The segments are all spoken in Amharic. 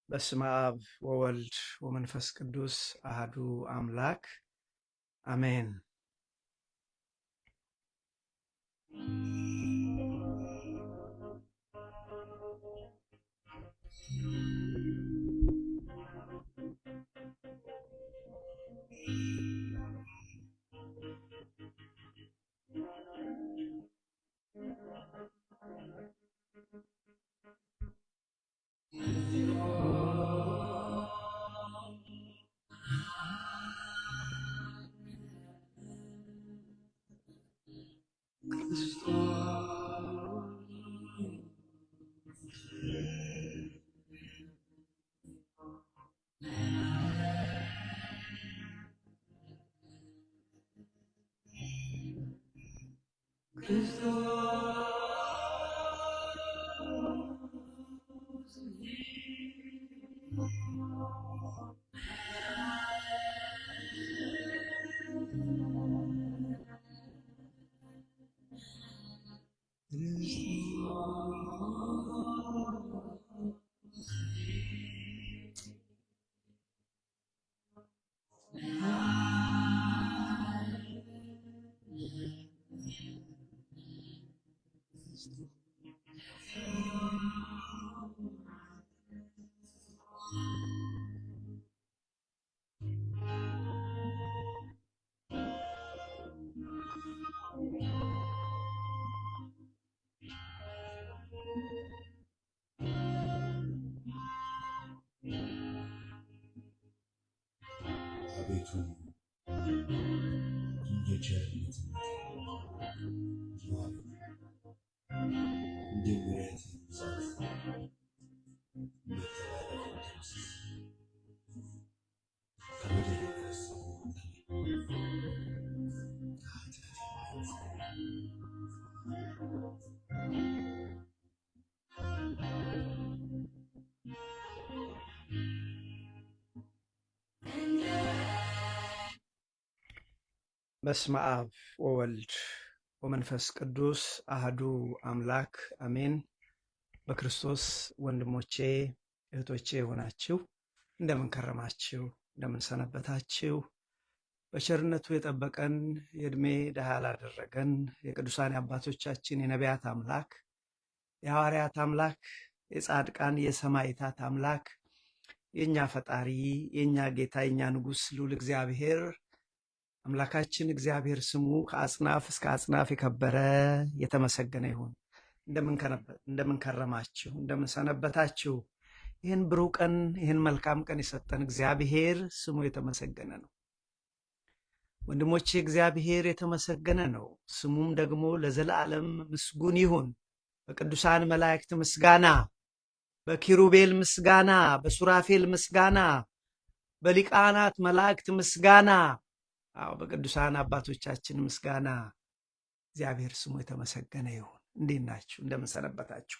በስመ አብ ወወልድ ወመንፈስ ቅዱስ አሐዱ አምላክ አሜን። አቤቱ እንደ ቸርነትህ እንደ ምሕረትህ ብዛት መተላለፌን ደምስስ፣ ከበደሌ የተነሳ በስመ አብ ወወልድ ወመንፈስ ቅዱስ አሐዱ አምላክ አሜን። በክርስቶስ ወንድሞቼ እህቶቼ የሆናችሁ እንደምን ከረማችሁ? እንደምን ሰነበታችሁ? በቸርነቱ የጠበቀን የዕድሜ ድሃ ያላደረገን የቅዱሳን አባቶቻችን የነቢያት አምላክ የሐዋርያት አምላክ የጻድቃን የሰማዕታት አምላክ የእኛ ፈጣሪ የእኛ ጌታ የእኛ ንጉሥ ልዑል እግዚአብሔር አምላካችን እግዚአብሔር ስሙ ከአጽናፍ እስከ አጽናፍ የከበረ የተመሰገነ ይሁን። እንደምን ከረማችሁ? እንደምን ሰነበታችሁ? ይህን ብሩህ ቀን ይህን መልካም ቀን የሰጠን እግዚአብሔር ስሙ የተመሰገነ ነው። ወንድሞቼ እግዚአብሔር የተመሰገነ ነው፣ ስሙም ደግሞ ለዘላለም ምስጉን ይሁን። በቅዱሳን መላእክት ምስጋና፣ በኪሩቤል ምስጋና፣ በሱራፌል ምስጋና፣ በሊቃናት መላእክት ምስጋና፣ በቅዱሳን አባቶቻችን ምስጋና እግዚአብሔር ስሙ የተመሰገነ ይሁን። እንዴት ናችሁ? እንደምን ሰነበታችሁ?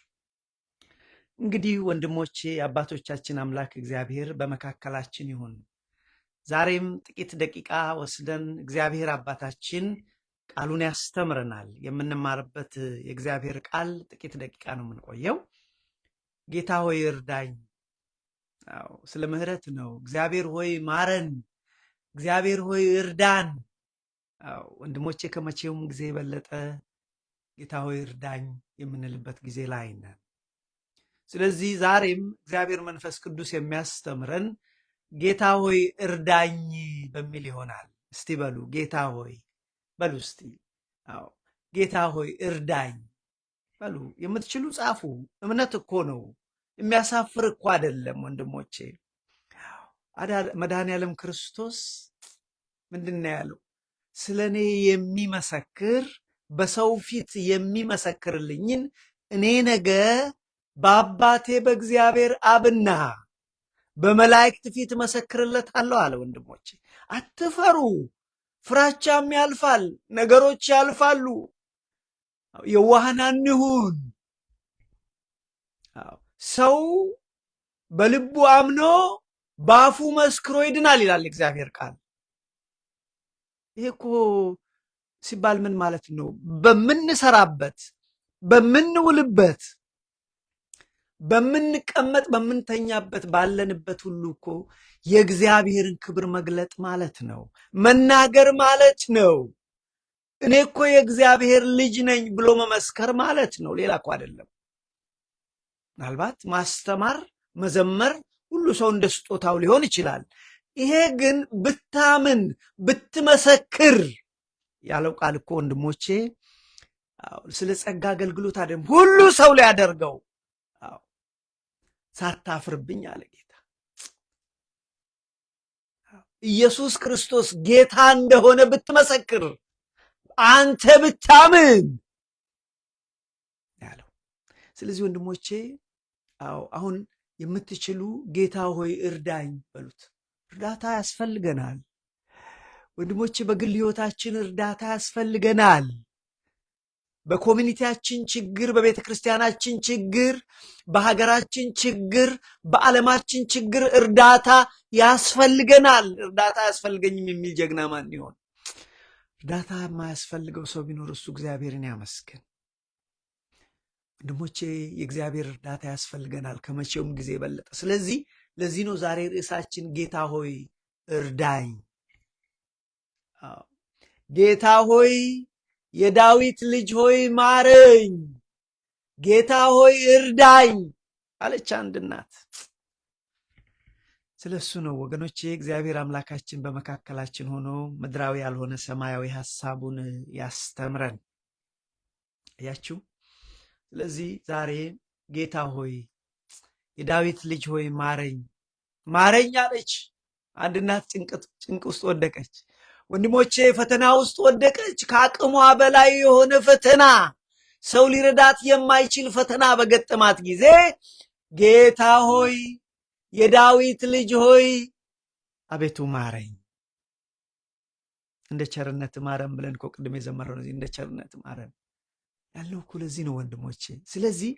እንግዲህ ወንድሞቼ የአባቶቻችን አምላክ እግዚአብሔር በመካከላችን ይሁን። ዛሬም ጥቂት ደቂቃ ወስደን እግዚአብሔር አባታችን ቃሉን ያስተምረናል። የምንማርበት የእግዚአብሔር ቃል ጥቂት ደቂቃ ነው የምንቆየው። ጌታ ሆይ እርዳኝ። ስለ ምሕረት ነው። እግዚአብሔር ሆይ ማረን፣ እግዚአብሔር ሆይ እርዳን። ወንድሞቼ ከመቼውም ጊዜ የበለጠ ጌታ ሆይ እርዳኝ የምንልበት ጊዜ ላይ ነን። ስለዚህ ዛሬም እግዚአብሔር መንፈስ ቅዱስ የሚያስተምረን ጌታ ሆይ እርዳኝ በሚል ይሆናል። እስቲ በሉ ጌታ ሆይ በሉ እስቲ። ጌታ ሆይ እርዳኝ በሉ። የምትችሉ ጻፉ። እምነት እኮ ነው፣ የሚያሳፍር እኮ አይደለም ወንድሞቼ። መድኃኔዓለም ክርስቶስ ምንድን ነው ያለው? ስለ እኔ የሚመሰክር በሰው ፊት የሚመሰክርልኝን እኔ ነገ በአባቴ በእግዚአብሔር አብና በመላእክት ፊት መሰክርለታለሁ አለ። ወንድሞቼ አትፈሩ፣ ፍራቻም ያልፋል፣ ነገሮች ያልፋሉ። የዋሃን አንሁን። ሰው በልቡ አምኖ በአፉ መስክሮ ይድናል ይላል እግዚአብሔር ቃል። ይሄ እኮ ሲባል ምን ማለት ነው? በምንሰራበት በምንውልበት በምንቀመጥ በምንተኛበት ባለንበት ሁሉ እኮ የእግዚአብሔርን ክብር መግለጥ ማለት ነው፣ መናገር ማለት ነው። እኔ እኮ የእግዚአብሔር ልጅ ነኝ ብሎ መመስከር ማለት ነው። ሌላ እኮ አይደለም። ምናልባት ማስተማር፣ መዘመር ሁሉ ሰው እንደ ስጦታው ሊሆን ይችላል። ይሄ ግን ብታምን ብትመሰክር ያለው ቃል እኮ ወንድሞቼ ስለ ጸጋ አገልግሎት አይደለም፣ ሁሉ ሰው ሊያደርገው ሳታፍርብኝ አለ ጌታ። ኢየሱስ ክርስቶስ ጌታ እንደሆነ ብትመሰክር፣ አንተ ብታምን ያለው። ስለዚህ ወንድሞቼ አሁን የምትችሉ ጌታ ሆይ እርዳኝ በሉት። እርዳታ ያስፈልገናል ወንድሞቼ፣ በግል ሕይወታችን እርዳታ ያስፈልገናል። በኮሚኒቲያችን ችግር፣ በቤተ ክርስቲያናችን ችግር፣ በሀገራችን ችግር፣ በዓለማችን ችግር እርዳታ ያስፈልገናል። እርዳታ አያስፈልገኝም የሚል ጀግና ማን ይሆን? እርዳታ የማያስፈልገው ሰው ቢኖር እሱ እግዚአብሔርን ያመስግን። ወንድሞቼ የእግዚአብሔር እርዳታ ያስፈልገናል ከመቼውም ጊዜ የበለጠ። ስለዚህ ለዚህ ነው ዛሬ ርዕሳችን ጌታ ሆይ እርዳኝ። ጌታ ሆይ የዳዊት ልጅ ሆይ ማረኝ፣ ጌታ ሆይ እርዳኝ አለች አንድ እናት። ስለ እሱ ነው ወገኖቼ እግዚአብሔር አምላካችን በመካከላችን ሆኖ ምድራዊ ያልሆነ ሰማያዊ ሐሳቡን ያስተምረን። እያችሁ ስለዚህ ዛሬ ጌታ ሆይ የዳዊት ልጅ ሆይ ማረኝ ማረኝ አለች አንድ እናት። ጭንቅ ውስጥ ወደቀች ወንድሞቼ፣ ፈተና ውስጥ ወደቀች። ከአቅሟ በላይ የሆነ ፈተና፣ ሰው ሊረዳት የማይችል ፈተና በገጠማት ጊዜ ጌታ ሆይ የዳዊት ልጅ ሆይ አቤቱ ማረኝ። እንደ ቸርነት ማረን ብለን እኮ ቅድም የዘመረው ነው። እንደ ቸርነት ማረን ያለው እኮ ለዚህ ነው ወንድሞቼ። ስለዚህ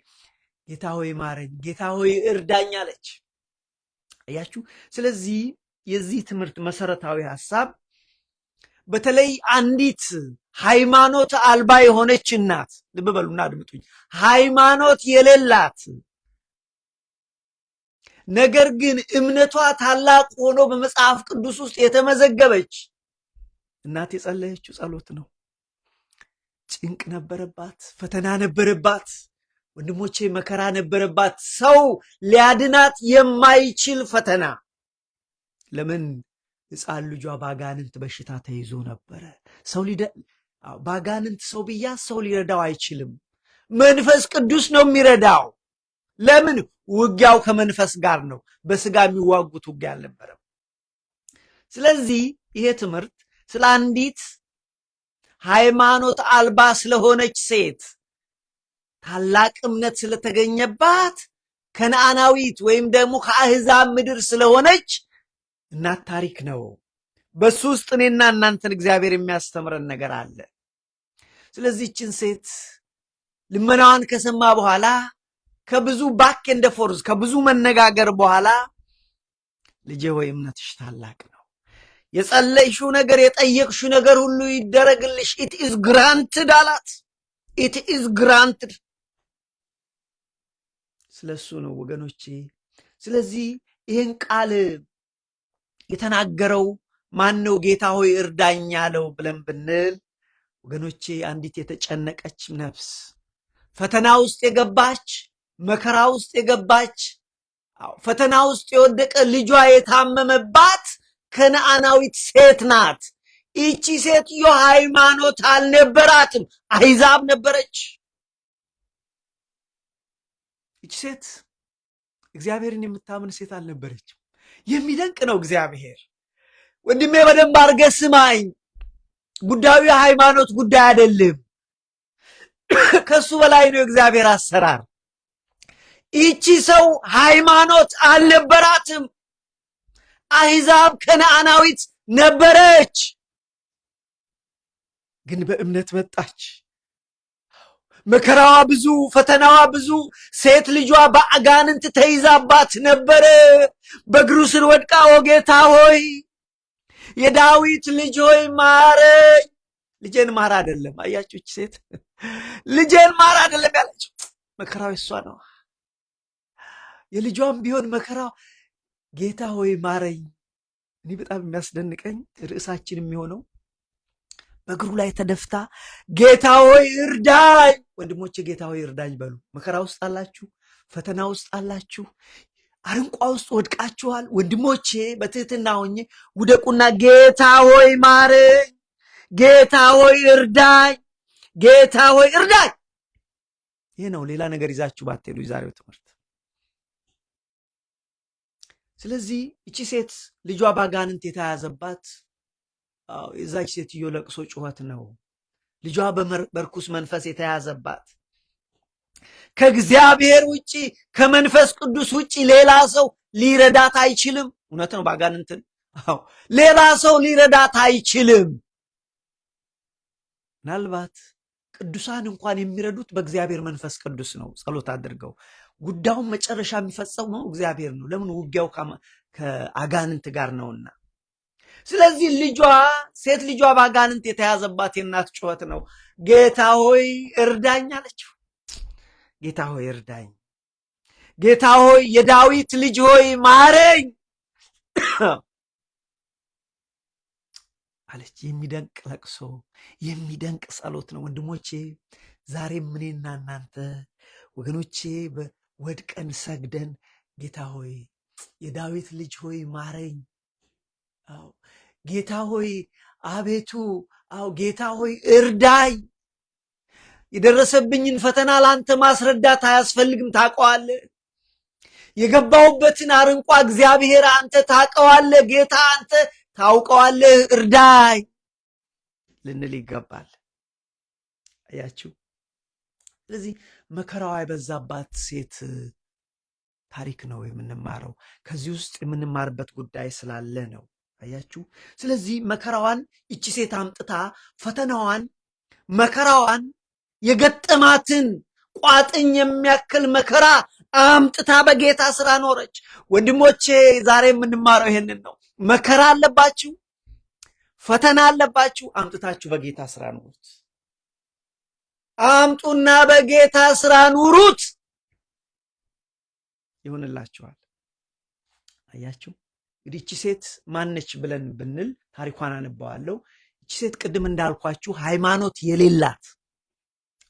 ጌታ ሆይ ማረኝ፣ ጌታ ሆይ እርዳኝ አለች። አያችሁ። ስለዚህ የዚህ ትምህርት መሰረታዊ ሐሳብ በተለይ አንዲት ሃይማኖት አልባ የሆነች እናት፣ ልብ በሉና አድምጡኝ፣ ሃይማኖት የሌላት ነገር ግን እምነቷ ታላቅ ሆኖ በመጽሐፍ ቅዱስ ውስጥ የተመዘገበች እናት የጸለየችው ጸሎት ነው። ጭንቅ ነበረባት፣ ፈተና ነበረባት፣ ወንድሞቼ መከራ ነበረባት፣ ሰው ሊያድናት የማይችል ፈተና። ለምን? ሕፃን ልጇ ባጋንንት በሽታ ተይዞ ነበረ። ባጋንንት ሰው ብያስ ሰው ሊረዳው አይችልም። መንፈስ ቅዱስ ነው የሚረዳው። ለምን? ውጊያው ከመንፈስ ጋር ነው። በስጋ የሚዋጉት ውጊያ አልነበረም። ስለዚህ ይሄ ትምህርት ስለ አንዲት ሃይማኖት አልባ ስለሆነች ሴት ታላቅ እምነት ስለተገኘባት ከነዓናዊት ወይም ደግሞ ከአሕዛብ ምድር ስለሆነች እናት ታሪክ ነው። በሱ ውስጥ እኔና እናንተን እግዚአብሔር የሚያስተምረን ነገር አለ። ስለዚህ ይህችን ሴት ልመናዋን ከሰማ በኋላ ከብዙ ባክ ኤንድ ፎርዝ ከብዙ መነጋገር በኋላ ልጄ ሆይ እምነትሽ ታላቅ ነው፣ የጸለይሽው ነገር የጠየቅሽው ነገር ሁሉ ይደረግልሽ፣ ኢት ኢዝ ግራንትድ አላት። ኢት ኢዝ ግራንትድ። ስለሱ ነው ወገኖቼ። ስለዚህ ይህን ቃል የተናገረው ማን ነው? ጌታ ሆይ እርዳኝ ያለው ብለን ብንል ወገኖቼ አንዲት የተጨነቀች ነፍስ፣ ፈተና ውስጥ የገባች፣ መከራ ውስጥ የገባች፣ ፈተና ውስጥ የወደቀ ልጇ የታመመባት ከነዓናዊት ሴት ናት። ይቺ ሴትዮ ሃይማኖት አልነበራትም፣ አሕዛብ ነበረች። ይቺ ሴት እግዚአብሔርን የምታምን ሴት አልነበረችም። የሚደንቅ ነው እግዚአብሔር። ወንድሜ በደንብ አድርገህ ስማኝ። ጉዳዩ የሃይማኖት ጉዳይ አይደለም። ከሱ በላይ ነው የእግዚአብሔር አሰራር። ይቺ ሰው ሃይማኖት አልነበራትም፣ አሕዛብ ከነዓናዊት ነበረች። ግን በእምነት መጣች። መከራዋ ብዙ፣ ፈተናዋ ብዙ። ሴት ልጇ በአጋንንት ተይዛባት ነበረ። በእግሩ ስር ወድቃ ኦ ጌታ ሆይ የዳዊት ልጅ ሆይ ማረኝ ልጄን ማር አይደለም። አያችሁ እቺ ሴት ልጄን ማር አይደለም ያለችው፣ መከራው እሷ ነው። የልጇም ቢሆን መከራው ጌታ ሆይ ማረኝ። እኔ በጣም የሚያስደንቀኝ ርዕሳችን የሚሆነው በእግሩ ላይ ተደፍታ ጌታ ሆይ እርዳኝ። ወንድሞቼ ጌታ ሆይ እርዳኝ በሉ። መከራ ውስጥ አላችሁ፣ ፈተና ውስጥ አላችሁ፣ አረንቋ ውስጥ ወድቃችኋል። ወንድሞቼ በትህትና ሆኜ ውደቁና ጌታ ሆይ ማረኝ፣ ጌታ ሆይ እርዳኝ፣ ጌታ ሆይ እርዳኝ። ይህ ነው። ሌላ ነገር ይዛችሁ ባትሄዱ የዛሬው ትምህርት። ስለዚህ እቺ ሴት ልጇ ባጋንንት የተያዘባት የዛች ሴትዮ ለቅሶ ጩኸት ነው። ልጇ በርኩስ መንፈስ የተያዘባት ከእግዚአብሔር ውጪ ከመንፈስ ቅዱስ ውጪ ሌላ ሰው ሊረዳት አይችልም። እውነት ነው። ባጋንንትን ሌላ ሰው ሊረዳት አይችልም። ምናልባት ቅዱሳን እንኳን የሚረዱት በእግዚአብሔር መንፈስ ቅዱስ ነው። ጸሎት አድርገው ጉዳዩን መጨረሻ የሚፈጸመው እግዚአብሔር ነው። ለምን? ውጊያው ከአጋንንት ጋር ነውና። ስለዚህ ሴት ልጇ ባጋንንት የተያዘባት የእናት ጩኸት ነው። ጌታ ሆይ እርዳኝ አለችው። ጌታ ሆይ እርዳኝ፣ ጌታ ሆይ የዳዊት ልጅ ሆይ ማረኝ አለች። የሚደንቅ ለቅሶ፣ የሚደንቅ ጸሎት ነው ወንድሞቼ። ዛሬም እኔና እናንተ ወገኖቼ ወድቀን ሰግደን ጌታ ሆይ የዳዊት ልጅ ሆይ ማረኝ፣ ጌታ ሆይ አቤቱ፣ ጌታ ሆይ እርዳኝ። የደረሰብኝን ፈተና ለአንተ ማስረዳት አያስፈልግም፣ ታውቀዋለህ። የገባሁበትን አረንቋ እግዚአብሔር አንተ ታውቀዋለህ፣ ጌታ አንተ ታውቀዋለህ፣ እርዳኝ ልንል ይገባል። አያችሁ። ስለዚህ መከራዋ የበዛባት ሴት ታሪክ ነው የምንማረው። ከዚህ ውስጥ የምንማርበት ጉዳይ ስላለ ነው። አያችሁ። ስለዚህ መከራዋን እቺ ሴት አምጥታ ፈተናዋን፣ መከራዋን፣ የገጠማትን ቋጥኝ የሚያክል መከራ አምጥታ በጌታ ስራ ኖረች። ወንድሞቼ ዛሬ የምንማረው ይሄንን ነው። መከራ አለባችሁ፣ ፈተና አለባችሁ፣ አምጥታችሁ በጌታ ስራ ኑሩት። አምጡና በጌታ ስራ ኑሩት፣ ይሆንላችኋል። አያችሁ። እንግዲህ እቺ ሴት ማነች ብለን ብንል ታሪኳን አነባዋለሁ። እቺ ሴት ቅድም እንዳልኳችሁ ሃይማኖት የሌላት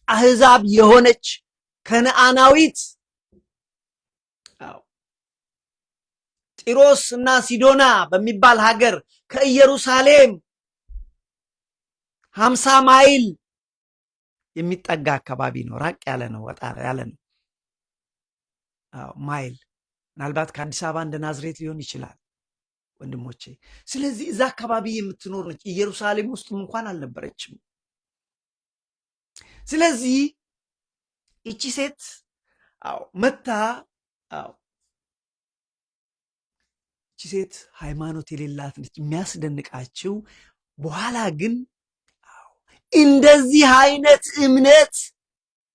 አህዛብ የሆነች ከነአናዊት ጢሮስ እና ሲዶና በሚባል ሀገር ከኢየሩሳሌም 50 ማይል የሚጠጋ አካባቢ ነው። ራቅ ያለ ነው፣ ወጣ ያለ ነው ማይል። ምናልባት ከአዲስ አበባ እንደ ናዝሬት ሊሆን ይችላል ወንድሞቼ። ስለዚህ እዛ አካባቢ የምትኖር ነች። ኢየሩሳሌም ውስጥም እንኳን አልነበረችም። ስለዚህ እቺ ሴት መታ እቺ ሴት ሃይማኖት የሌላት ነች። የሚያስደንቃችው በኋላ ግን እንደዚህ አይነት እምነት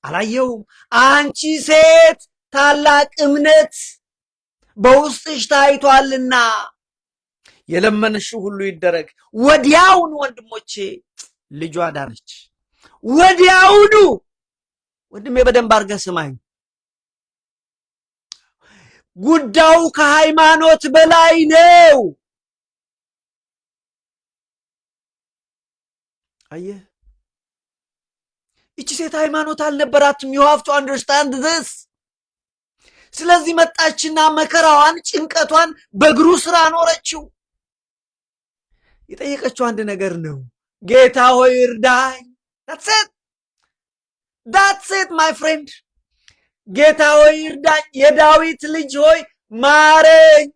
አላየሁም። አንቺ ሴት ታላቅ እምነት በውስጥሽ ታይቷልና የለመንሽው ሁሉ ይደረግ። ወዲያውኑ ወንድሞቼ ልጇ ዳነች። ወዲያውኑ ወንድሜ በደንብ አድርገህ ስማኝ። ጉዳዩ ከሃይማኖት በላይ ነው። አየህ፣ እቺ ሴት ሃይማኖት አልነበራትም። you have to understand this። ስለዚህ መጣችና መከራዋን፣ ጭንቀቷን በእግሩ ስራ ኖረችው። የጠየቀችው አንድ ነገር ነው። ጌታ ሆይ እርዳኝ። that's it my friend። ጌታ ሆይ እርዳኝ፣ የዳዊት ልጅ ሆይ ማረኝ።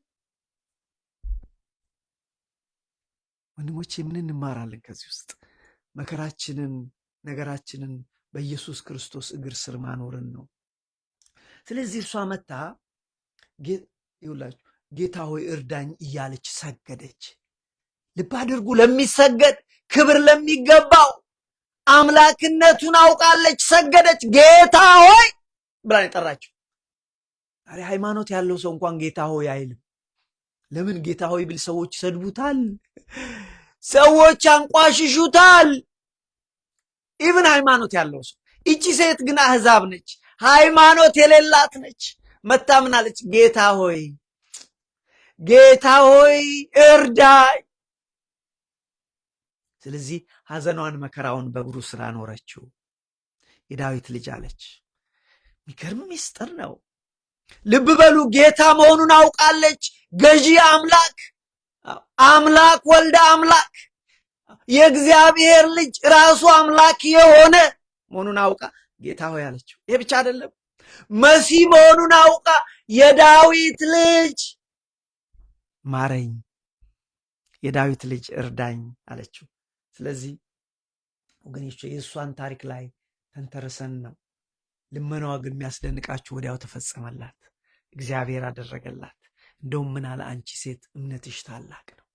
ወንድሞቼ ምን እንማራለን ከዚህ ውስጥ? መከራችንን፣ ነገራችንን በኢየሱስ ክርስቶስ እግር ስር ማኖርን ነው። ስለዚህ እርሷ መታ ይውላችሁ ጌታ ሆይ እርዳኝ እያለች ሰገደች። ልብ አድርጉ። ለሚሰገድ ክብር ለሚገባው አምላክነቱን አውቃለች፣ ሰገደች። ጌታ ሆይ ብላን የጠራችው። ዛሬ ሃይማኖት ያለው ሰው እንኳን ጌታ ሆይ አይልም። ለምን? ጌታ ሆይ ብል ሰዎች ይሰድቡታል፣ ሰዎች አንቋሽሹታል። ኢቭን ሃይማኖት ያለው ሰው። እቺ ሴት ግን አህዛብ ነች፣ ሃይማኖት የሌላት ነች። መታ ምን አለች? ጌታ ሆይ ጌታ ሆይ እርዳኝ። ስለዚህ ሐዘኗን መከራውን በእግሩ ስራ ኖረችው። የዳዊት ልጅ አለች። የሚገርም ምስጢር ነው። ልብ በሉ፣ ጌታ መሆኑን አውቃለች። ገዢ አምላክ፣ አምላክ ወልደ አምላክ፣ የእግዚአብሔር ልጅ ራሱ አምላክ የሆነ መሆኑን አውቃ ጌታ ሆይ አለችው። ይሄ ብቻ አይደለም፣ መሲህ መሆኑን አውቃ የዳዊት ልጅ ማረኝ፣ የዳዊት ልጅ እርዳኝ አለችው። ስለዚህ ወገኖቼ የእሷን ታሪክ ላይ ተንተርሰን ነው። ልመናዋ ግን የሚያስደንቃችሁ ወዲያው ተፈጸመላት፣ እግዚአብሔር አደረገላት። እንደውም ምን አለ? አንቺ ሴት እምነትሽ ታላቅ ነው፣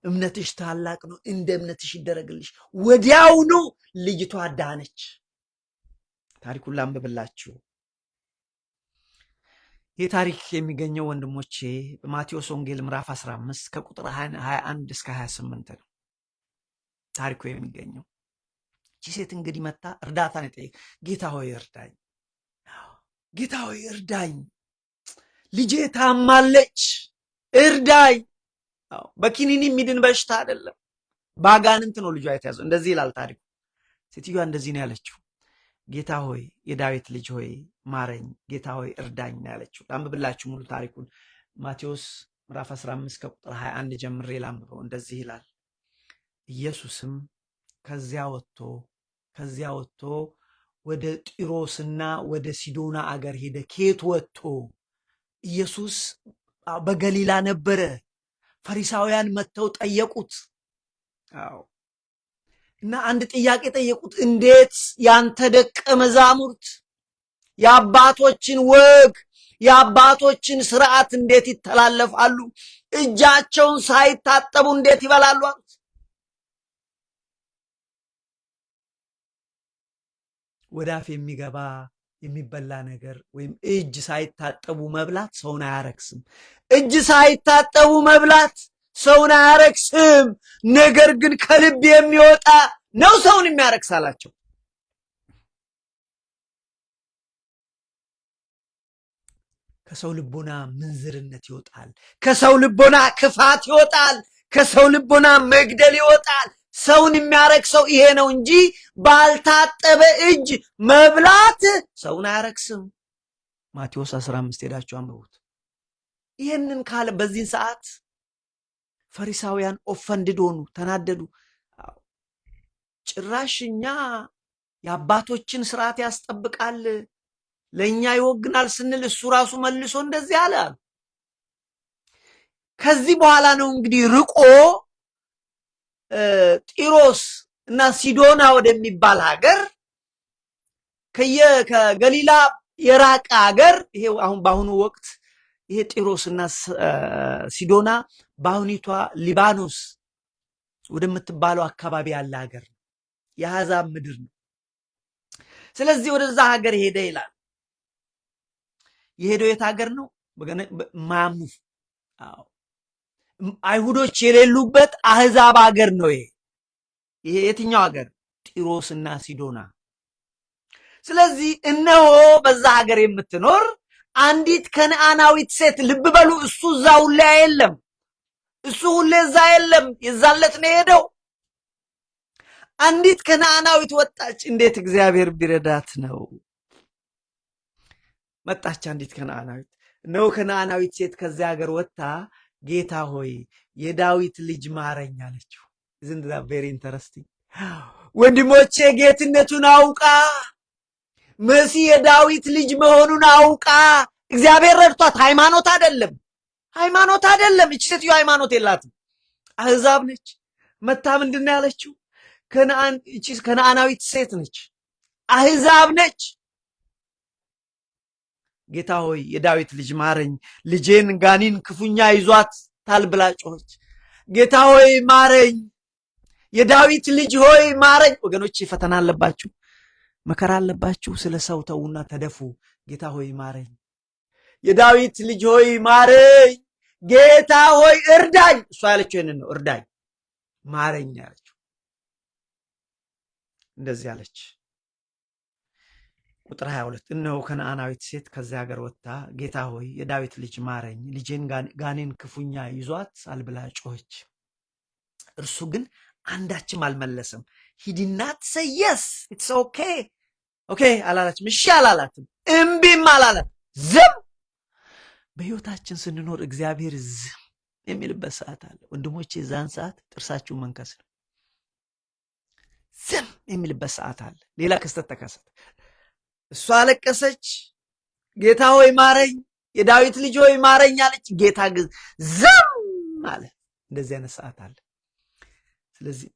እምነትሽ ታላቅ ነው፣ እንደ እምነትሽ ይደረግልሽ። ወዲያውኑ ልጅቷ ዳነች። ታሪኩን ላንብብላችሁ። ይህ ታሪክ የሚገኘው ወንድሞቼ በማቴዎስ ወንጌል ምዕራፍ 15 ከቁጥር 21 እስከ 28 ነው ታሪኩ የሚገኘው። ይቺ ሴት እንግዲህ መታ እርዳታን የጠየቅ ጌታ ሆይ እርዳኝ፣ ጌታ ሆይ እርዳኝ፣ ልጄ ታማለች፣ እርዳኝ። በኪኒኒ የሚድን በሽታ አይደለም፣ በአጋንንት ነው ልጇ የተያዘው። እንደዚህ ይላል ታሪኩ። ሴትዮዋ እንደዚህ ነው ያለችው፣ ጌታ ሆይ የዳዊት ልጅ ሆይ ማረኝ፣ ጌታ ሆይ እርዳኝ ነው ያለችው። ላንብብላችሁ ሙሉ ታሪኩን። ማቴዎስ ምዕራፍ 15 ከቁጥር 21 ጀምሬ ላንብበው። እንደዚህ ይላል። ኢየሱስም ከዚያ ወጥቶ ወደ ጢሮስና ወደ ሲዶና አገር ሄደ። ከየት ወጥቶ? ኢየሱስ በገሊላ ነበረ። ፈሪሳውያን መጥተው ጠየቁት። እና አንድ ጥያቄ ጠየቁት። እንዴት ያንተ ደቀ መዛሙርት የአባቶችን ወግ የአባቶችን ስርዓት እንዴት ይተላለፋሉ? እጃቸውን ሳይታጠቡ እንዴት ይበላሉ አሉት። ወደ አፍ የሚገባ የሚበላ ነገር ወይም እጅ ሳይታጠቡ መብላት ሰውን አያረክስም። እጅ ሳይታጠቡ መብላት ሰውን አያረክስም። ነገር ግን ከልብ የሚወጣ ነው ሰውን የሚያረክስ አላቸው። ከሰው ልቦና ምንዝርነት ይወጣል። ከሰው ልቦና ክፋት ይወጣል። ከሰው ልቦና መግደል ይወጣል። ሰውን የሚያረክሰው ይሄ ነው እንጂ ባልታጠበ እጅ መብላት ሰውን አያረክስም። ማቴዎስ 15 ሄዳችሁ አንብቡት። ይህንን ካለ በዚህን ሰዓት ፈሪሳውያን ኦፈንድድ ሆኑ፣ ተናደዱ። ጭራሽ እኛ የአባቶችን ስርዓት ያስጠብቃል ለእኛ ይወግናል ስንል እሱ ራሱ መልሶ እንደዚህ አለ። ከዚህ በኋላ ነው እንግዲህ ርቆ ጢሮስ እና ሲዶና ወደሚባል ሀገር ከገሊላ የራቀ ሀገር ይሄ አሁን በአሁኑ ወቅት ይሄ ጢሮስ እና ሲዶና በአሁኒቷ ሊባኖስ ወደምትባለው አካባቢ ያለ ሀገር ነው። የአሕዛብ ምድር ነው። ስለዚህ ወደዛ ሀገር ሄደ ይላል። የሄደው የት ሀገር ነው? ማያምኑ አይሁዶች የሌሉበት አሕዛብ ሀገር ነው። ይሄ የትኛው ሀገር? ጢሮስ እና ሲዶና። ስለዚህ እነሆ በዛ ሀገር የምትኖር አንዲት ከነአናዊት ሴት፣ ልብ በሉ፣ እሱ እዛ ሁሌ የለም። እሱ ሁሌ እዛ የለም። የዛለት ነው የሄደው። አንዲት ከነአናዊት ወጣች። እንዴት እግዚአብሔር ቢረዳት ነው። መጣች አንዲት ከነአናዊት። እነሆ ከነአናዊት ሴት ከዚያ ሀገር ወጥታ ጌታ ሆይ የዳዊት ልጅ ማረኝ አለችው። isn't that very interesting? ወንድሞቼ ጌትነቱን አውቃ መሲህ የዳዊት ልጅ መሆኑን አውቃ እግዚአብሔር ረድቷት። ሃይማኖት አይደለም። እቺ ሴትዮ ሃይማኖት የላትም። አሕዛብ ነች። መታ ምንድን ነው ያለችው? ከነአናዊት ሴት ነች፣ አሕዛብ ነች። ጌታ ሆይ የዳዊት ልጅ ማረኝ፣ ልጄን ጋኔን ክፉኛ ይዟታል ብላ ጮኸች። ጌታ ሆይ ማረኝ፣ የዳዊት ልጅ ሆይ ማረኝ። ወገኖች ፈተና አለባችሁ፣ መከራ አለባችሁ። ስለ ሰው ተውና ተደፉ። ጌታ ሆይ ማረኝ፣ የዳዊት ልጅ ሆይ ማረኝ፣ ጌታ ሆይ እርዳኝ። እሷ ያለችው ይህንን ነው፣ እርዳኝ፣ ማረኝ ያለችው። እንደዚህ አለች። ቁጥር 22 እነሆ ከነዓናዊት ሴት ከዚያ ሀገር ወጥታ ጌታ ሆይ የዳዊት ልጅ ማረኝ፣ ልጄን ጋኔን ክፉኛ ይዟታል ብላ ጮኸች። እርሱ ግን አንዳችም አልመለሰም። ሂድናት ሰየስ ኢትስ ኦኬ ኦኬ አላላትም። እሺ አላላትም። እምቢም አላላት። ዝም። በሕይወታችን ስንኖር እግዚአብሔር ዝም የሚልበት ሰዓት አለ ወንድሞቼ። የዛን ሰዓት ጥርሳችሁን መንከስ ነው። ዝም የሚልበት ሰዓት አለ። ሌላ ክስተት ተከሰተ። እሷ አለቀሰች፣ ጌታ ሆይ ማረኝ፣ የዳዊት ልጅ ሆይ ማረኝ አለች። ጌታ ግን ዝም አለ። እንደዚህ አይነት ሰዓት አለ። ስለዚህ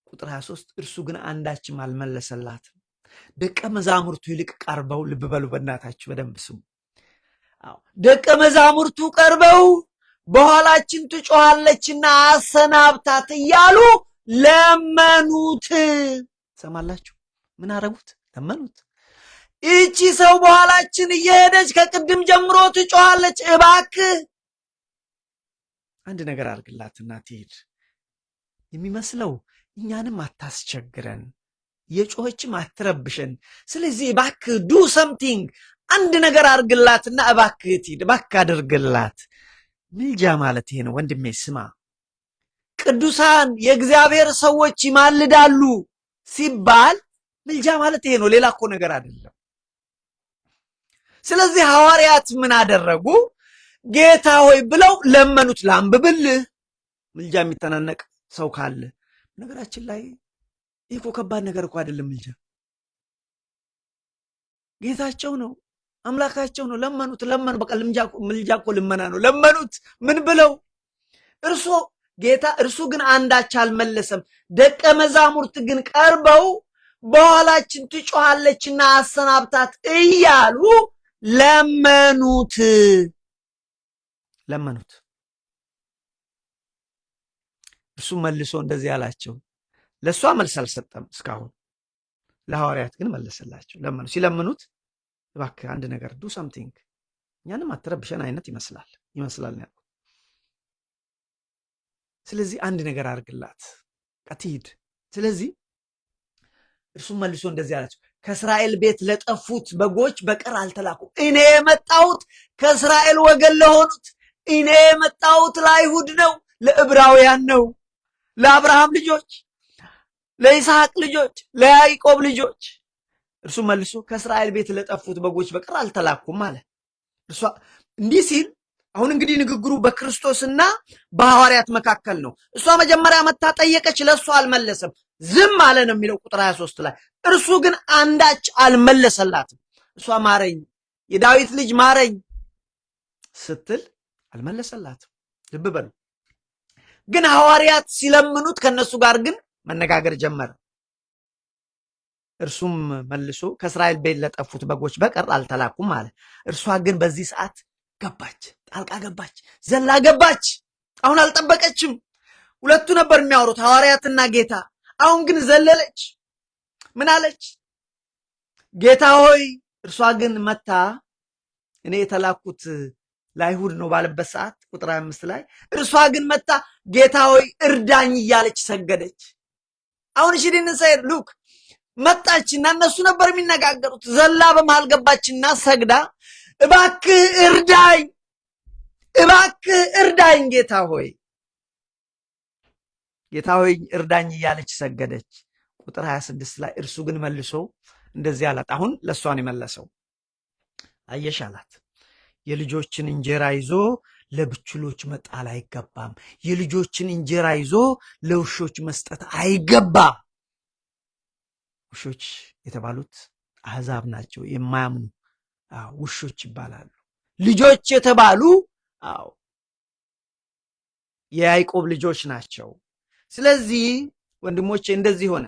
ቁጥር 23 እርሱ ግን አንዳችም አልመለሰላትም። ደቀ መዛሙርቱ ይልቅ ቀርበው፣ ልብ በሉ በእናታችሁ በደንብ ስሙ። ደቀ መዛሙርቱ ቀርበው በኋላችን ትጮኻለችና አሰናብታት እያሉ ለመኑት። ሰማላችሁ? ምን አረጉት? ለመኑት። ይቺ ሰው በኋላችን እየሄደች ከቅድም ጀምሮ ትጮኻለች፣ እባክህ አንድ ነገር አድርግላትና ትሄድ። የሚመስለው እኛንም አታስቸግረን፣ የጮኸችም አትረብሸን። ስለዚህ እባክህ ዱ ሰምቲንግ፣ አንድ ነገር አድርግላትና እባክህ ትሂድ፣ እባክህ አድርግላት። ምልጃ ማለት ይሄ ነው ወንድሜ። ስማ፣ ቅዱሳን የእግዚአብሔር ሰዎች ይማልዳሉ ሲባል ምልጃ ማለት ይሄ ነው። ሌላ እኮ ነገር አይደለም። ስለዚህ ሐዋርያት ምን አደረጉ? ጌታ ሆይ ብለው ለመኑት። ላንብብልህ። ምልጃ የሚተናነቅ ሰው ካለ ነገራችን ላይ ይህ እኮ ከባድ ነገር እኮ አይደለም። ምልጃ ጌታቸው ነው፣ አምላካቸው ነው። ለመኑት፣ ለመኑ። በቃ ምልጃ እኮ ልመና ነው። ለመኑት። ምን ብለው? እርሱ ግን አንዳች አልመለሰም። ደቀ መዛሙርት ግን ቀርበው በኋላችን ትጮኻለችና አሰናብታት እያሉ ለመኑት። እርሱ መልሶ እንደዚህ አላቸው። ለእሷ መልስ አልሰጠም እስካሁን፣ ለሐዋርያት ግን መለሰላቸው። ለመኑ። ሲለምኑት እባክህ አንድ ነገር ዱ ሳምቲንግ፣ እኛንም አትረብሸን አይነት ይመስላል ነው። ስለዚህ አንድ ነገር አድርግላት፣ ትሂድ። ስለዚህ እርሱም መልሶ እንደዚህ አላቸው፣ ከእስራኤል ቤት ለጠፉት በጎች በቀር አልተላኩም። እኔ የመጣሁት ከእስራኤል ወገን ለሆኑት፣ እኔ የመጣሁት ለአይሁድ ነው፣ ለዕብራውያን ነው፣ ለአብርሃም ልጆች፣ ለይስሐቅ ልጆች፣ ለያዕቆብ ልጆች። እርሱ መልሶ ከእስራኤል ቤት ለጠፉት በጎች በቀር አልተላኩም አለ። እርሷ እንዲህ ሲል አሁን እንግዲህ ንግግሩ በክርስቶስና በሐዋርያት መካከል ነው። እሷ መጀመሪያ መታ ጠየቀች፣ ለእሱ አልመለሰም፣ ዝም አለ ነው የሚለው ቁጥር 23 ላይ። እርሱ ግን አንዳች አልመለሰላትም። እሷ ማረኝ፣ የዳዊት ልጅ ማረኝ ስትል አልመለሰላትም። ልብ በሉ። ግን ሐዋርያት ሲለምኑት ከነሱ ጋር ግን መነጋገር ጀመረ። እርሱም መልሶ ከእስራኤል ቤት ለጠፉት በጎች በቀር አልተላኩም አለ። እርሷ ግን በዚህ ሰዓት ገባች፣ ጣልቃ ገባች፣ ዘላ ገባች። አሁን አልጠበቀችም። ሁለቱ ነበር የሚያወሩት ሐዋርያትና ጌታ። አሁን ግን ዘለለች። ምን አለች? ጌታ ሆይ። እርሷ ግን መታ እኔ የተላኩት ለአይሁድ ነው ባለበት ሰዓት ቁጥር 25 ላይ እርሷ ግን መታ ጌታ ሆይ እርዳኝ እያለች ሰገደች። አሁን እሺ ድንሰይር ሉክ መጣችና እነሱ ነበር የሚነጋገሩት። ዘላ በመሃል ገባችና ሰግዳ እባክህ እርዳኝ፣ እባክህ እርዳኝ ጌታ ሆይ እርዳኝ እያለች ሰገደች። ቁጥር 26 ላይ እርሱ ግን መልሶ እንደዚህ አላት። አሁን ለእሷን የመለሰው አየሽ አላት፣ የልጆችን እንጀራ ይዞ ለብችሎች መጣል አይገባም። የልጆችን እንጀራ ይዞ ለውሾች መስጠት አይገባም። ውሾች የተባሉት አሕዛብ ናቸው፣ የማያምኑ ውሾች ይባላሉ። ልጆች የተባሉ የያዕቆብ ልጆች ናቸው። ስለዚህ ወንድሞቼ እንደዚህ ሆነ።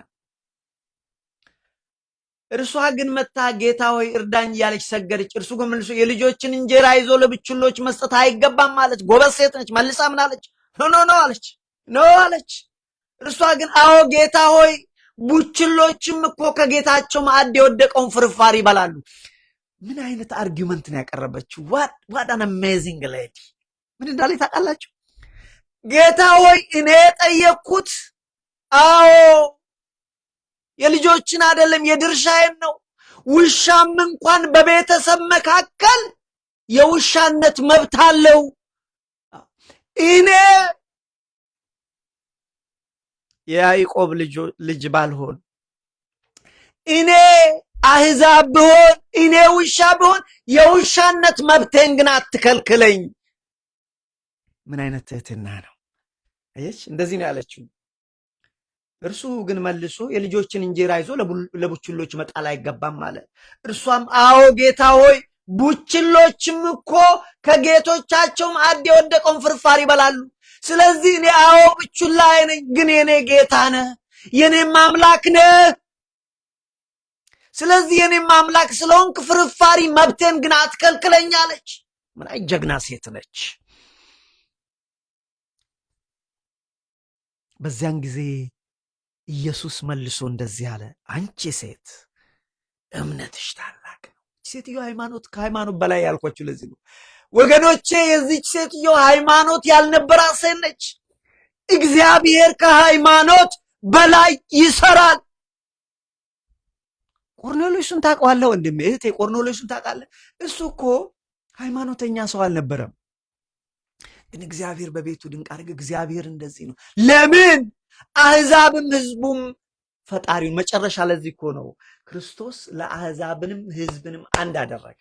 እርሷ ግን መታ ጌታ ሆይ እርዳኝ እያለች ሰገደች። እርሱ ግን መልሶ የልጆችን እንጀራ ይዞ ለብችሎች መስጠት አይገባም አለች። ጎበዝ ሴት ነች። መልሳ ምን አለች? ኖ አለች። እርሷ ግን አዎ ጌታ ሆይ ቡችሎችም እኮ ከጌታቸው ማዕድ የወደቀውን ፍርፋሪ ይበላሉ። ምን አይነት አርጊመንት ነው ያቀረበችው? ዋት አን አሜዚንግ ሌዲ። ምን እንዳለ ታውቃላችሁ? ጌታ ሆይ እኔ የጠየቅኩት አዎ የልጆችን አይደለም የድርሻዬን ነው። ውሻም እንኳን በቤተሰብ መካከል የውሻነት መብት አለው። እኔ የያዕቆብ ልጅ ባልሆን፣ እኔ አሕዛብ ብሆን፣ እኔ ውሻ ብሆን የውሻነት መብቴን ግን አትከልክለኝ። ምን አይነት ትህትና ነው! አየች፣ እንደዚህ ነው ያለችው። እርሱ ግን መልሶ የልጆችን እንጀራ ይዞ ለቡችሎች መጣል አይገባም አለ። እርሷም አዎ ጌታ ሆይ፣ ቡችሎችም እኮ ከጌቶቻቸው ማዕድ የወደቀውን ፍርፋሪ ይበላሉ። ስለዚህ እኔ አዎ ቡችላ ነኝ፣ ግን የኔ ጌታ ነህ፣ የኔም አምላክ ነህ። ስለዚህ የኔም አምላክ ስለሆንክ ፍርፋሪ መብቴን ግን አትከልክለኝ አለች። ምን አይ ጀግና ሴት ነች! በዚያን ጊዜ ኢየሱስ መልሶ እንደዚህ አለ፣ አንቺ ሴት እምነትሽ ታላቅ ነው። ሴትዮ ከሃይማኖት በላይ ያልኳችሁ ለዚህ ነው ወገኖቼ። የዚች ሴትዮ ሃይማኖት ያልነበራት ሴት ነች። እግዚአብሔር ከሃይማኖት በላይ ይሰራል። ቆርኔሌዎስን ታውቀዋለህ ወንድሜ፣ እህቴ፣ ቆርኔሌዎስን ታውቃለህ? እሱ እኮ ሃይማኖተኛ ሰው አልነበረም፣ ግን እግዚአብሔር በቤቱ ድንቅ አድርገ። እግዚአብሔር እንደዚህ ነው። ለምን አሕዛብም ሕዝቡም ፈጣሪውን መጨረሻ ለዚህ እኮ ነው ክርስቶስ ለአሕዛብንም ሕዝብንም አንድ አደረገ።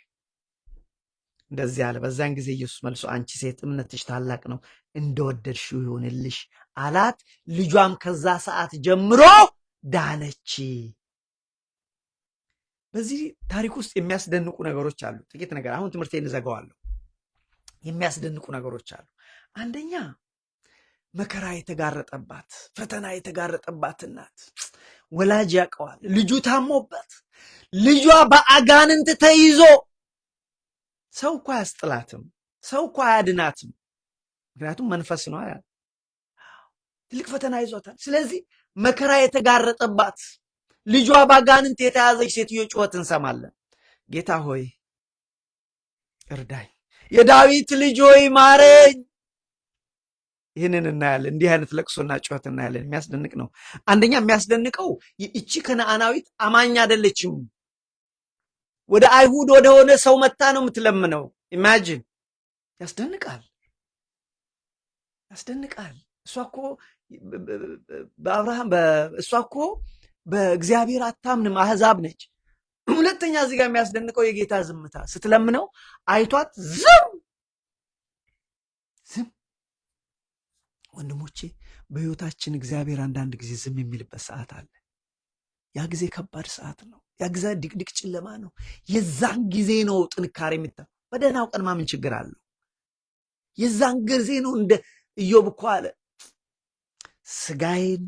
እንደዚህ አለ። በዛን ጊዜ ኢየሱስ መልሶ አንቺ ሴት እምነትሽ ታላቅ ነው፣ እንደወደድሽው ይሆንልሽ አላት። ልጇም ከዛ ሰዓት ጀምሮ ዳነች። በዚህ ታሪክ ውስጥ የሚያስደንቁ ነገሮች አሉ። ጥቂት ነገር አሁን ትምህርቴን እዘጋዋለሁ። የሚያስደንቁ ነገሮች አሉ። አንደኛ መከራ የተጋረጠባት ፈተና የተጋረጠባት እናት፣ ወላጅ ያውቀዋል። ልጁ ታሞበት፣ ልጇ በአጋንንት ተይዞ፣ ሰው እኮ አያስጥላትም፣ ሰው እኮ አያድናትም። ምክንያቱም መንፈስ ነው። ትልቅ ፈተና ይዞታል። ስለዚህ መከራ የተጋረጠባት ልጇ በአጋንንት የተያዘች ሴትዮ ጩኸት እንሰማለን። ጌታ ሆይ እርዳኝ፣ የዳዊት ልጅ ሆይ ማረኝ። ይህንን እናያለን። እንዲህ አይነት ለቅሶና ጩኸት እናያለን። የሚያስደንቅ ነው። አንደኛ የሚያስደንቀው እቺ ከነአናዊት አማኝ አይደለችም። ወደ አይሁድ ወደሆነ ሰው መታ ነው የምትለምነው። ኢማጂን፣ ያስደንቃል፣ ያስደንቃል። እሷ እኮ በእግዚአብሔር አታምንም፣ አሕዛብ ነች። ሁለተኛ እዚህ ጋር የሚያስደንቀው የጌታ ዝምታ፣ ስትለምነው አይቷት ዝም። ወንድሞቼ በሕይወታችን እግዚአብሔር አንዳንድ ጊዜ ዝም የሚልበት ሰዓት አለ። ያ ጊዜ ከባድ ሰዓት ነው። ያ ጊዜ ድቅድቅ ጨለማ ነው። የዛን ጊዜ ነው ጥንካሬ የሚታ። በደህናው ቀን ምን ችግር አለው? የዛን ጊዜ ነው እንደ ኢዮብ እኮ አለ፣ ስጋዬን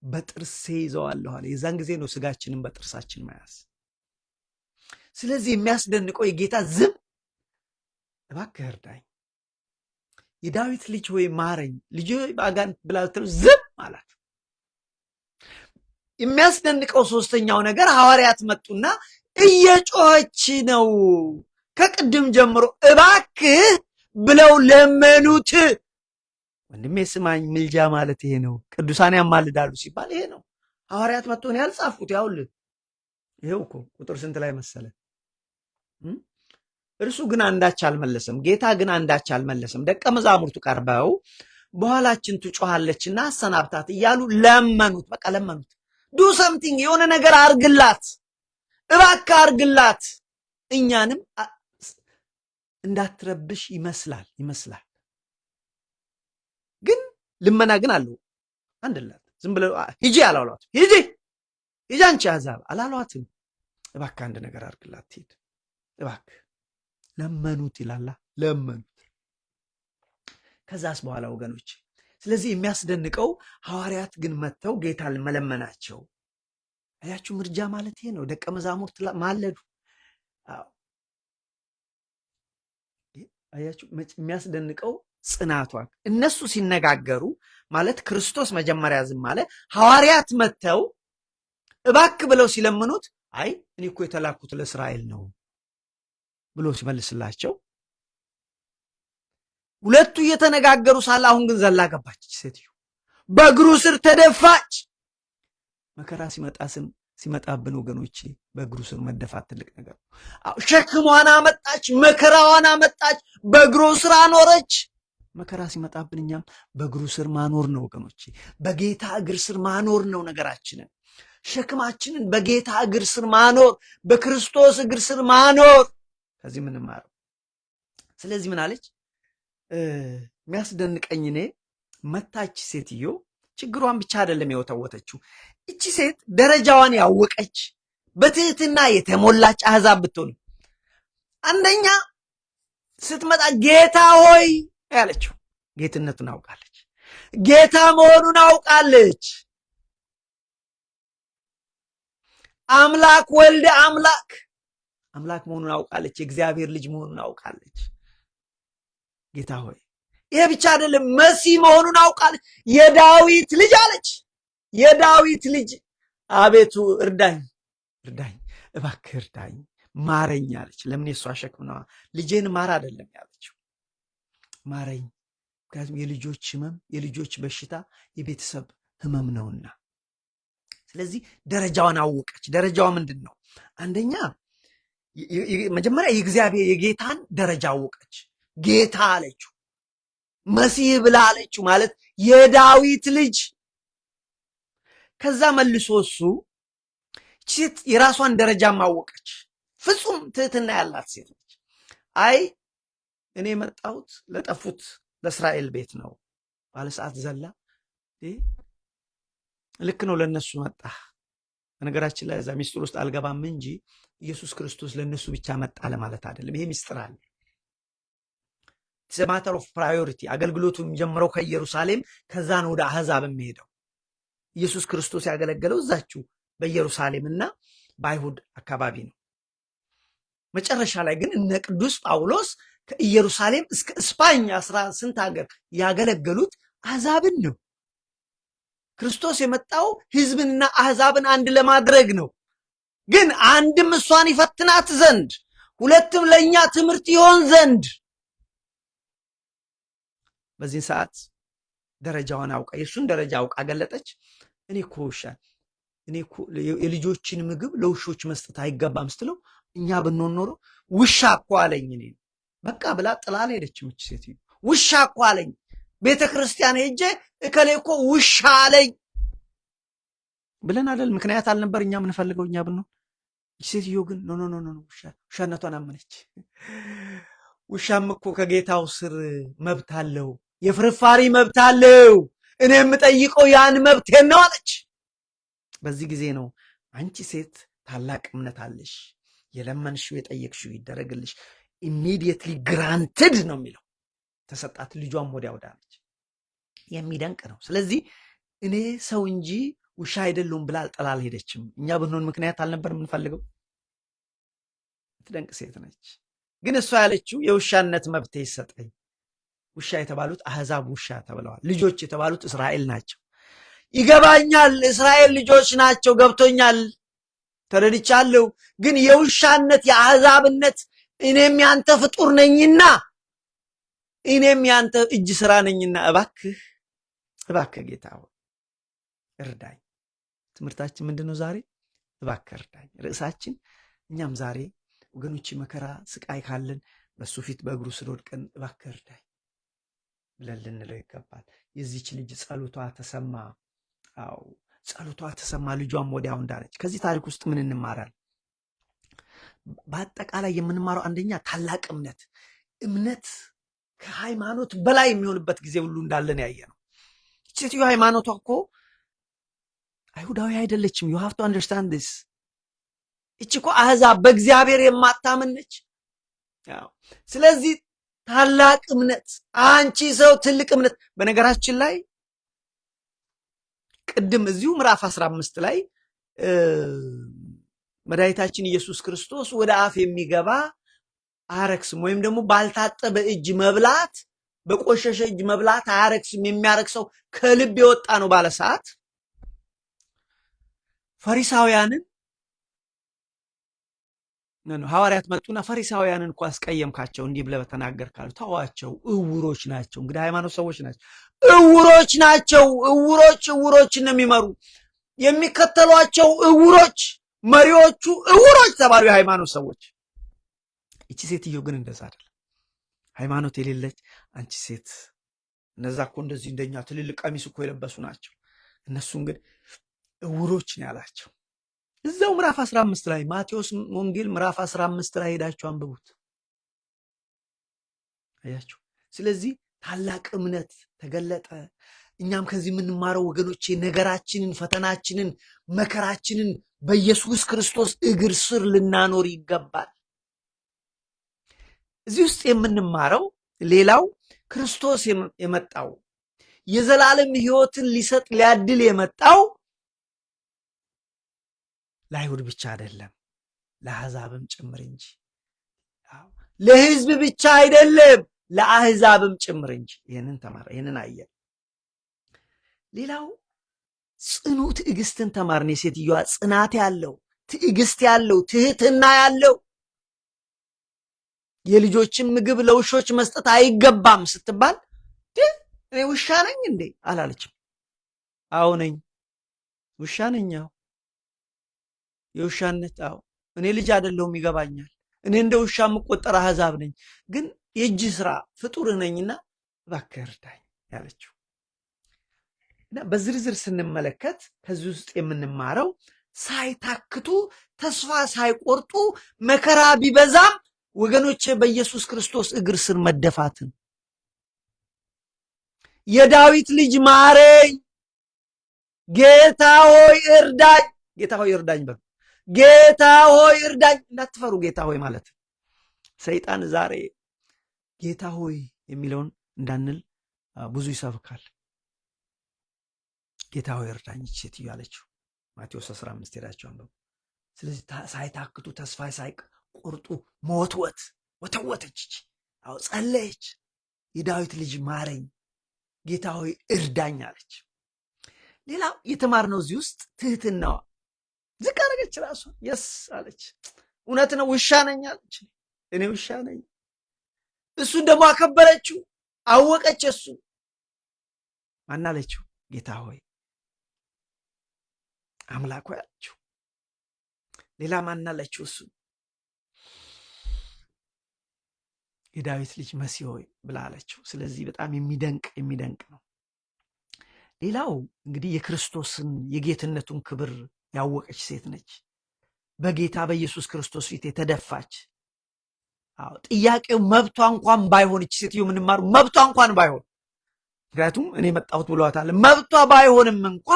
በጥርሴ ይዘዋለሁ አለ። የዛን ጊዜ ነው ስጋችንን በጥርሳችን መያዝ። ስለዚህ የሚያስደንቀው የጌታ ዝም፣ እባክህ እርዳኝ፣ የዳዊት ልጅ ሆይ ማረኝ፣ ልጅ በአጋንንት ብላ ዝም አላት። የሚያስደንቀው ሶስተኛው ነገር ሐዋርያት መጡና እየጮኸች ነው ከቅድም ጀምሮ እባክህ ብለው ለመኑት። ወንድሜ ስማኝ፣ ምልጃ ማለት ይሄ ነው። ቅዱሳን ያማልዳሉ ሲባል ይሄ ነው። ሐዋርያት መጥቶ ነው ያልጻፉት። ያውልህ ይሄው እኮ ቁጥር ስንት ላይ መሰለ? እርሱ ግን አንዳች አልመለሰም። ጌታ ግን አንዳች አልመለሰም። ደቀ መዛሙርቱ ቀርበው በኋላችን ትጮኻለችና አሰናብታት እያሉ ለመኑት። በቃ ለመኑት። ዱ ሰምቲንግ፣ የሆነ ነገር አርግላት፣ እባክህ አርግላት፣ እኛንም እንዳትረብሽ ይመስላል። ግን ልመና ግን አለው። አንድላት ዝም ብለው ሂጂ አላሏትም። ሂጂ አንቺ አሕዛብ አላሏትም። እባክህ አንድ ነገር አርግላት፣ ሂድ እባክህ። ለመኑት ይላላ፣ ለመኑት። ከዛስ በኋላ ወገኖች፣ ስለዚህ የሚያስደንቀው ሐዋርያት ግን መጥተው ጌታን መለመናቸው። አያችሁ፣ ምርጃ ማለት ይሄ ነው። ደቀ መዛሙርት ማለዱ። አያችሁ፣ የሚያስደንቀው ጽናቷ። እነሱ ሲነጋገሩ ማለት ክርስቶስ መጀመሪያ ዝም አለ። ሐዋርያት መጥተው እባክህ ብለው ሲለምኑት አይ እኔ እኮ የተላኩት ለእስራኤል ነው ብሎ ሲመልስላቸው፣ ሁለቱ እየተነጋገሩ ሳለ አሁን ግን ዘላ ገባች ሴትዮ፣ በእግሩ ስር ተደፋች። መከራ ሲመጣብን ወገኖቼ በእግሩ ስር መደፋት ትልቅ ነገር ነው። ሸክሟን አመጣች፣ መከራዋን አመጣች፣ በእግሩ ስር አኖረች። መከራ ሲመጣብን እኛም በእግሩ ስር ማኖር ነው ወገኖቼ። በጌታ እግር ስር ማኖር ነው ነገራችንን፣ ሸክማችንን በጌታ እግር ስር ማኖር፣ በክርስቶስ እግር ስር ማኖር። ከዚህ ምንማረው። ስለዚህ ምን አለች? የሚያስደንቀኝ እኔ መታች ሴትዮ ችግሯን ብቻ አይደለም የወተወተችው። እቺ ሴት ደረጃዋን ያወቀች በትህትና የተሞላች አሕዛብ ብትሆን አንደኛ ስትመጣ ጌታ ሆይ ያለችው ጌትነቱን አውቃለች። ጌታ መሆኑን አውቃለች። አምላክ ወልደ አምላክ መሆኑን አውቃለች። የእግዚአብሔር ልጅ መሆኑን አውቃለች። ጌታ ሆይ ይሄ ብቻ አይደለም፣ መሲህ መሆኑን አውቃለች። የዳዊት ልጅ አለች። የዳዊት ልጅ አቤቱ እርዳኝ፣ እባክህ እርዳኝ፣ ማረኝ አለች። ለምን? የሷ ሸክም ነዋ። ልጄን ማር አይደለም ያለችው፣ ማረኝ። ምክንያቱም የልጆች ህመም፣ የልጆች በሽታ የቤተሰብ ህመም ነውና። ስለዚህ ደረጃዋን አወቀች። ደረጃዋ ምንድን ነው? አንደኛ መጀመሪያ የእግዚአብሔር የጌታን ደረጃ አወቀች። ጌታ አለችው፣ መሲህ ብላ አለችው፣ ማለት የዳዊት ልጅ። ከዛ መልሶ እሱ ሴት የራሷን ደረጃ ማወቀች። ፍጹም ትህትና ያላት ሴት ነች። አይ እኔ የመጣሁት ለጠፉት ለእስራኤል ቤት ነው ባለ ሰዓት ዘላ ልክ ነው፣ ለነሱ መጣ። በነገራችን ላይ እዛ ሚስጥር ውስጥ አልገባም እንጂ ኢየሱስ ክርስቶስ ለነሱ ብቻ መጣ ለማለት አይደለም። ይሄ ሚስጥር አለ። ማተር ኦፍ ፕራዮሪቲ። አገልግሎቱ የሚጀምረው ከኢየሩሳሌም፣ ከዛ ነው ወደ አሕዛብ የሚሄደው። ኢየሱስ ክርስቶስ ያገለገለው እዛችሁ በኢየሩሳሌምና በአይሁድ አካባቢ ነው። መጨረሻ ላይ ግን እነ ቅዱስ ጳውሎስ ከኢየሩሳሌም እስከ እስፓኝ 18 ሀገር ያገለገሉት አሕዛብን ነው። ክርስቶስ የመጣው ሕዝብንና አሕዛብን አንድ ለማድረግ ነው። ግን አንድም እሷን ይፈትናት ዘንድ፣ ሁለትም ለእኛ ትምህርት ይሆን ዘንድ። በዚህ ሰዓት ደረጃዋን አውቃ የእሱን ደረጃ አውቃ ገለጠች። እኔ እኮ የልጆችን ምግብ ለውሾች መስጠት አይገባም ስትለው እኛ ብንሆን ኖሮ ውሻ እኮ አለኝ እኔ በቃ ብላ ጥላል ሄደችም። እች ሴትዮ ውሻ እኮ አለኝ፣ ቤተ ክርስቲያን ሄጄ እከሌ እኮ ውሻ አለኝ ብለን አይደል? ምክንያት አልነበር እኛ የምንፈልገው እኛ ብንሆን። እች ሴትዮ ግን ኖ ውሻነቷን አመነች። ውሻም እኮ ከጌታው ስር መብት አለው፣ የፍርፋሪ መብት አለው። እኔ የምጠይቀው ያን መብቴን ነው አለች። በዚህ ጊዜ ነው አንቺ ሴት ታላቅ እምነት አለሽ፣ የለመንሽው የጠየቅሽው ይደረግልሽ፣ ኢሚዲየትሊ ግራንትድ ነው የሚለው። ተሰጣት። ልጇም ወዲያ ወዳለች። የሚደንቅ ነው። ስለዚህ እኔ ሰው እንጂ ውሻ አይደለሁም ብላ ጥላ አልሄደችም። እኛ ብንሆን ምክንያት አልነበር የምንፈልገው። ትደንቅ ሴት ነች። ግን እሷ ያለችው የውሻነት መብቴ ይሰጠኝ። ውሻ የተባሉት አሕዛብ ውሻ ተብለዋል። ልጆች የተባሉት እስራኤል ናቸው። ይገባኛል፣ እስራኤል ልጆች ናቸው፣ ገብቶኛል፣ ተረድቻለሁ። ግን የውሻነት የአሕዛብነት እኔም ያንተ ፍጡር ነኝና፣ እኔም ያንተ እጅ ስራ ነኝና እባክህ ጌታ ሆይ እርዳኝ። ትምህርታችን ምንድን ነው ዛሬ? እባክህ እርዳኝ ርዕሳችን። እኛም ዛሬ ወገኖች መከራ ስቃይ ካለን በሱ ፊት በእግሩ ስር ወድቀን እባክህ እርዳኝ ብለን ልንለው ይገባል። የዚች ልጅ ጸሎቷ ተሰማ። አዎ ጸሎቷ ተሰማ። ልጇም ወዲያው እንዳለች። ከዚህ ታሪክ ውስጥ ምን እንማራል? በአጠቃላይ የምንማረው አንደኛ ታላቅ እምነት ከሃይማኖት በላይ የሚሆንበት ጊዜ ሁሉ እንዳለን ያየ ነው። ሴትዮ ሃይማኖቷ እኮ አይሁዳዊ አይደለችም። you have to understand this። እቺ እኮ አሕዛብ በእግዚአብሔር የማታምን ነች። ስለዚህ ታላቅ እምነት፣ አንቺ ሰው ትልቅ እምነት። በነገራችን ላይ ቅድም እዚሁ ምዕራፍ 15 ላይ መድኃኒታችን ኢየሱስ ክርስቶስ ወደ አፍ የሚገባ አያረክስም፣ ወይም ደግሞ ባልታጠበ እጅ መብላት፣ በቆሸሸ እጅ መብላት አያረክስም፣ የሚያረክሰው ከልብ የወጣ ነው ባለ ሰዓት ፈሪሳውያንን ሐዋርያት መጡና ፈሪሳውያንን እኮ አስቀየምካቸው እንዲህ ብለህ በተናገር ካሉ ተዋቸው፣ እውሮች ናቸው። እንግዲህ ሃይማኖት ሰዎች ናቸው፣ እውሮች ናቸው። እውሮችን ነው የሚመሩ። የሚከተሏቸው እውሮች፣ መሪዎቹ እውሮች ተባሉ፣ የሃይማኖት ሰዎች። እቺ ሴትዮ ግን እንደዛ አይደለም። ሃይማኖት የሌለች አንቺ ሴት፣ እነዛ እኮ እንደዚህ እንደኛ ትልልቅ ቀሚስ እኮ የለበሱ ናቸው። እነሱን ግን እውሮች ነው ያላቸው። እዛው ምዕራፍ 15 ላይ ማቴዎስ ወንጌል ምዕራፍ 15 ላይ ሄዳችሁ አንብቡት። አያችሁ። ስለዚህ ታላቅ እምነት ተገለጠ። እኛም ከዚህ የምንማረው ወገኖቼ ነገራችንን፣ ፈተናችንን፣ መከራችንን በኢየሱስ ክርስቶስ እግር ስር ልናኖር ይገባል። እዚህ ውስጥ የምንማረው ሌላው ክርስቶስ የመጣው የዘላለም ሕይወትን ሊሰጥ ሊያድል የመጣው ለአይሁድ ብቻ አይደለም፣ ለአሕዛብም ጭምር እንጂ። ለሕዝብ ብቻ አይደለም፣ ለአሕዛብም ጭምር እንጂ። ይህንን ተማር፣ ይህንን አየን። ሌላው ጽኑ ትዕግስትን ተማርን። የሴትዮዋ ጽናት ያለው ትዕግስት ያለው ትህትና ያለው የልጆችን ምግብ ለውሾች መስጠት አይገባም ስትባል እኔ ውሻ ነኝ እንዴ አላለችም። አዎ ነኝ፣ ውሻ ነኝ። አዎ የውሻነት፣ አዎ እኔ ልጅ አይደለሁም፣ ይገባኛል። እኔ እንደ ውሻ የምቆጠር አሕዛብ ነኝ፣ ግን የእጅ ስራ ፍጡር ነኝና እባክህ እርዳኝ ያለችው። እና በዝርዝር ስንመለከት ከዚህ ውስጥ የምንማረው ሳይታክቱ ተስፋ ሳይቆርጡ መከራ ቢበዛም ወገኖቼ በኢየሱስ ክርስቶስ እግር ስር መደፋትን፣ የዳዊት ልጅ ማረኝ፣ ጌታ ሆይ እርዳኝ፣ ጌታ ሆይ እርዳኝ በሉ፣ ጌታ ሆይ እርዳኝ። እንዳትፈሩ ጌታ ሆይ ማለት። ሰይጣን ዛሬ ጌታ ሆይ የሚለውን እንዳንል ብዙ ይሰብካል። ጌታ ሆይ እርዳኝ ሴትዮ ያለችው ማቴዎስ 15 ሄዳቸው አንበቡ። ስለዚህ ሳይታክቱ ተስፋ ሳይቆርጡ መወትወት ወተወተች። አዎ ጸለየች። የዳዊት ልጅ ማረኝ፣ ጌታ ሆይ እርዳኝ አለች። ሌላው የተማርነው እዚህ ውስጥ ትህትናዋ፣ ዝቅ አደረገች፣ ራሷ የስ አለች። እውነት ነው ውሻ ነኝ አለች። እኔ ውሻ ነኝ። እሱን ደግሞ አከበረችው፣ አወቀች። እሱ ማን አለችው? ጌታ ሆይ አምላኩ ያለችው። ሌላ ማን አለችው? እሱ የዳዊት ልጅ መሲህ ሆይ ብላ አለችው። ስለዚህ በጣም የሚደንቅ ነው። ሌላው እንግዲህ የክርስቶስን የጌትነቱን ክብር ያወቀች ሴት ነች። በጌታ በኢየሱስ ክርስቶስ ፊት የተደፋች። አዎ ጥያቄው መብቷ እንኳን ባይሆን እቺ ሴትዮ ምንማሩ መብቷ እንኳን ባይሆን፣ ምክንያቱም እኔ መጣሁት ብሏታል። መብቷ ባይሆንም እንኳ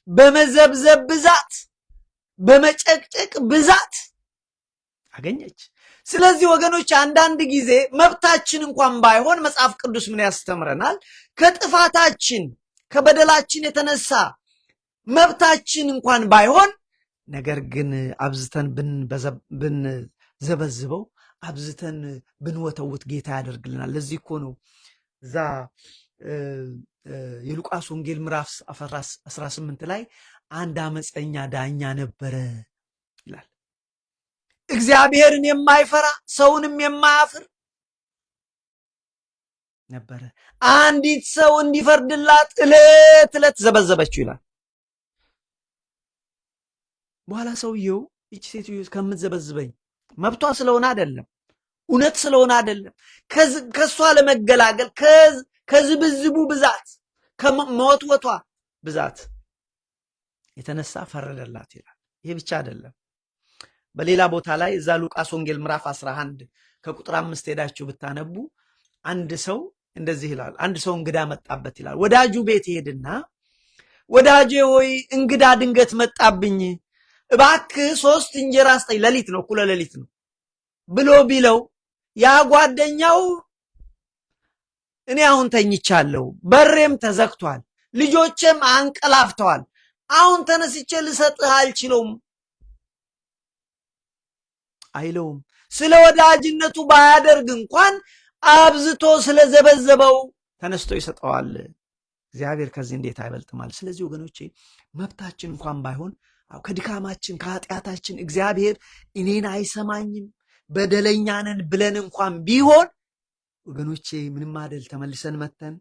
በመዘብዘብ ብዛት፣ በመጨቅጨቅ ብዛት አገኘች። ስለዚህ ወገኖች አንዳንድ ጊዜ መብታችን እንኳን ባይሆን መጽሐፍ ቅዱስ ምን ያስተምረናል? ከጥፋታችን ከበደላችን የተነሳ መብታችን እንኳን ባይሆን፣ ነገር ግን አብዝተን ብንዘበዝበው፣ አብዝተን ብንወተውት ጌታ ያደርግልናል። ለዚህ እኮ ነው እዛ የሉቃስ ወንጌል ምዕራፍ 18 ላይ አንድ አመፀኛ ዳኛ ነበረ ይላል። እግዚአብሔርን የማይፈራ ሰውንም የማያፍር ነበረ። አንዲት ሰው እንዲፈርድላት ዕለት ዕለት ዘበዘበችው ይላል። በኋላ ሰውየው ይቺ ሴትዮ ከምትዘበዝበኝ መብቷ ስለሆነ አይደለም፣ እውነት ስለሆነ አይደለም፣ ከሷ ለመገላገል ከዝብዝቡ ብዛት ከመወትወቷ ብዛት የተነሳ ፈረደላት ይላል። ይሄ ብቻ አይደለም። በሌላ ቦታ ላይ እዛ ሉቃስ ወንጌል ምዕራፍ 11 ከቁጥር 5 ሄዳችሁ ብታነቡ አንድ ሰው እንደዚህ ይላል። አንድ ሰው እንግዳ መጣበት ይላል። ወዳጁ ቤት ይሄድና ወዳጄ ሆይ እንግዳ ድንገት መጣብኝ፣ እባክህ 3 እንጀራ ስጠኝ፣ ሌሊት ነው፣ እኩለ ሌሊት ነው ብሎ ቢለው ያ ጓደኛው እኔ አሁን ተኝቻለሁ፣ በሬም ተዘግቷል፣ ልጆቼም አንቀላፍተዋል፣ አሁን ተነስቼ ልሰጥህ አልችለውም አይለውም። ስለ ወዳጅነቱ ባያደርግ እንኳን አብዝቶ ስለዘበዘበው ተነስቶ ይሰጠዋል። እግዚአብሔር ከዚህ እንዴት አይበልጥማል። ስለዚህ ወገኖቼ መብታችን እንኳን ባይሆን ከድካማችን ከኃጢአታችን እግዚአብሔር እኔን አይሰማኝም በደለኛ ነን ብለን እንኳን ቢሆን ወገኖቼ ምንም አይደል፣ ተመልሰን መተን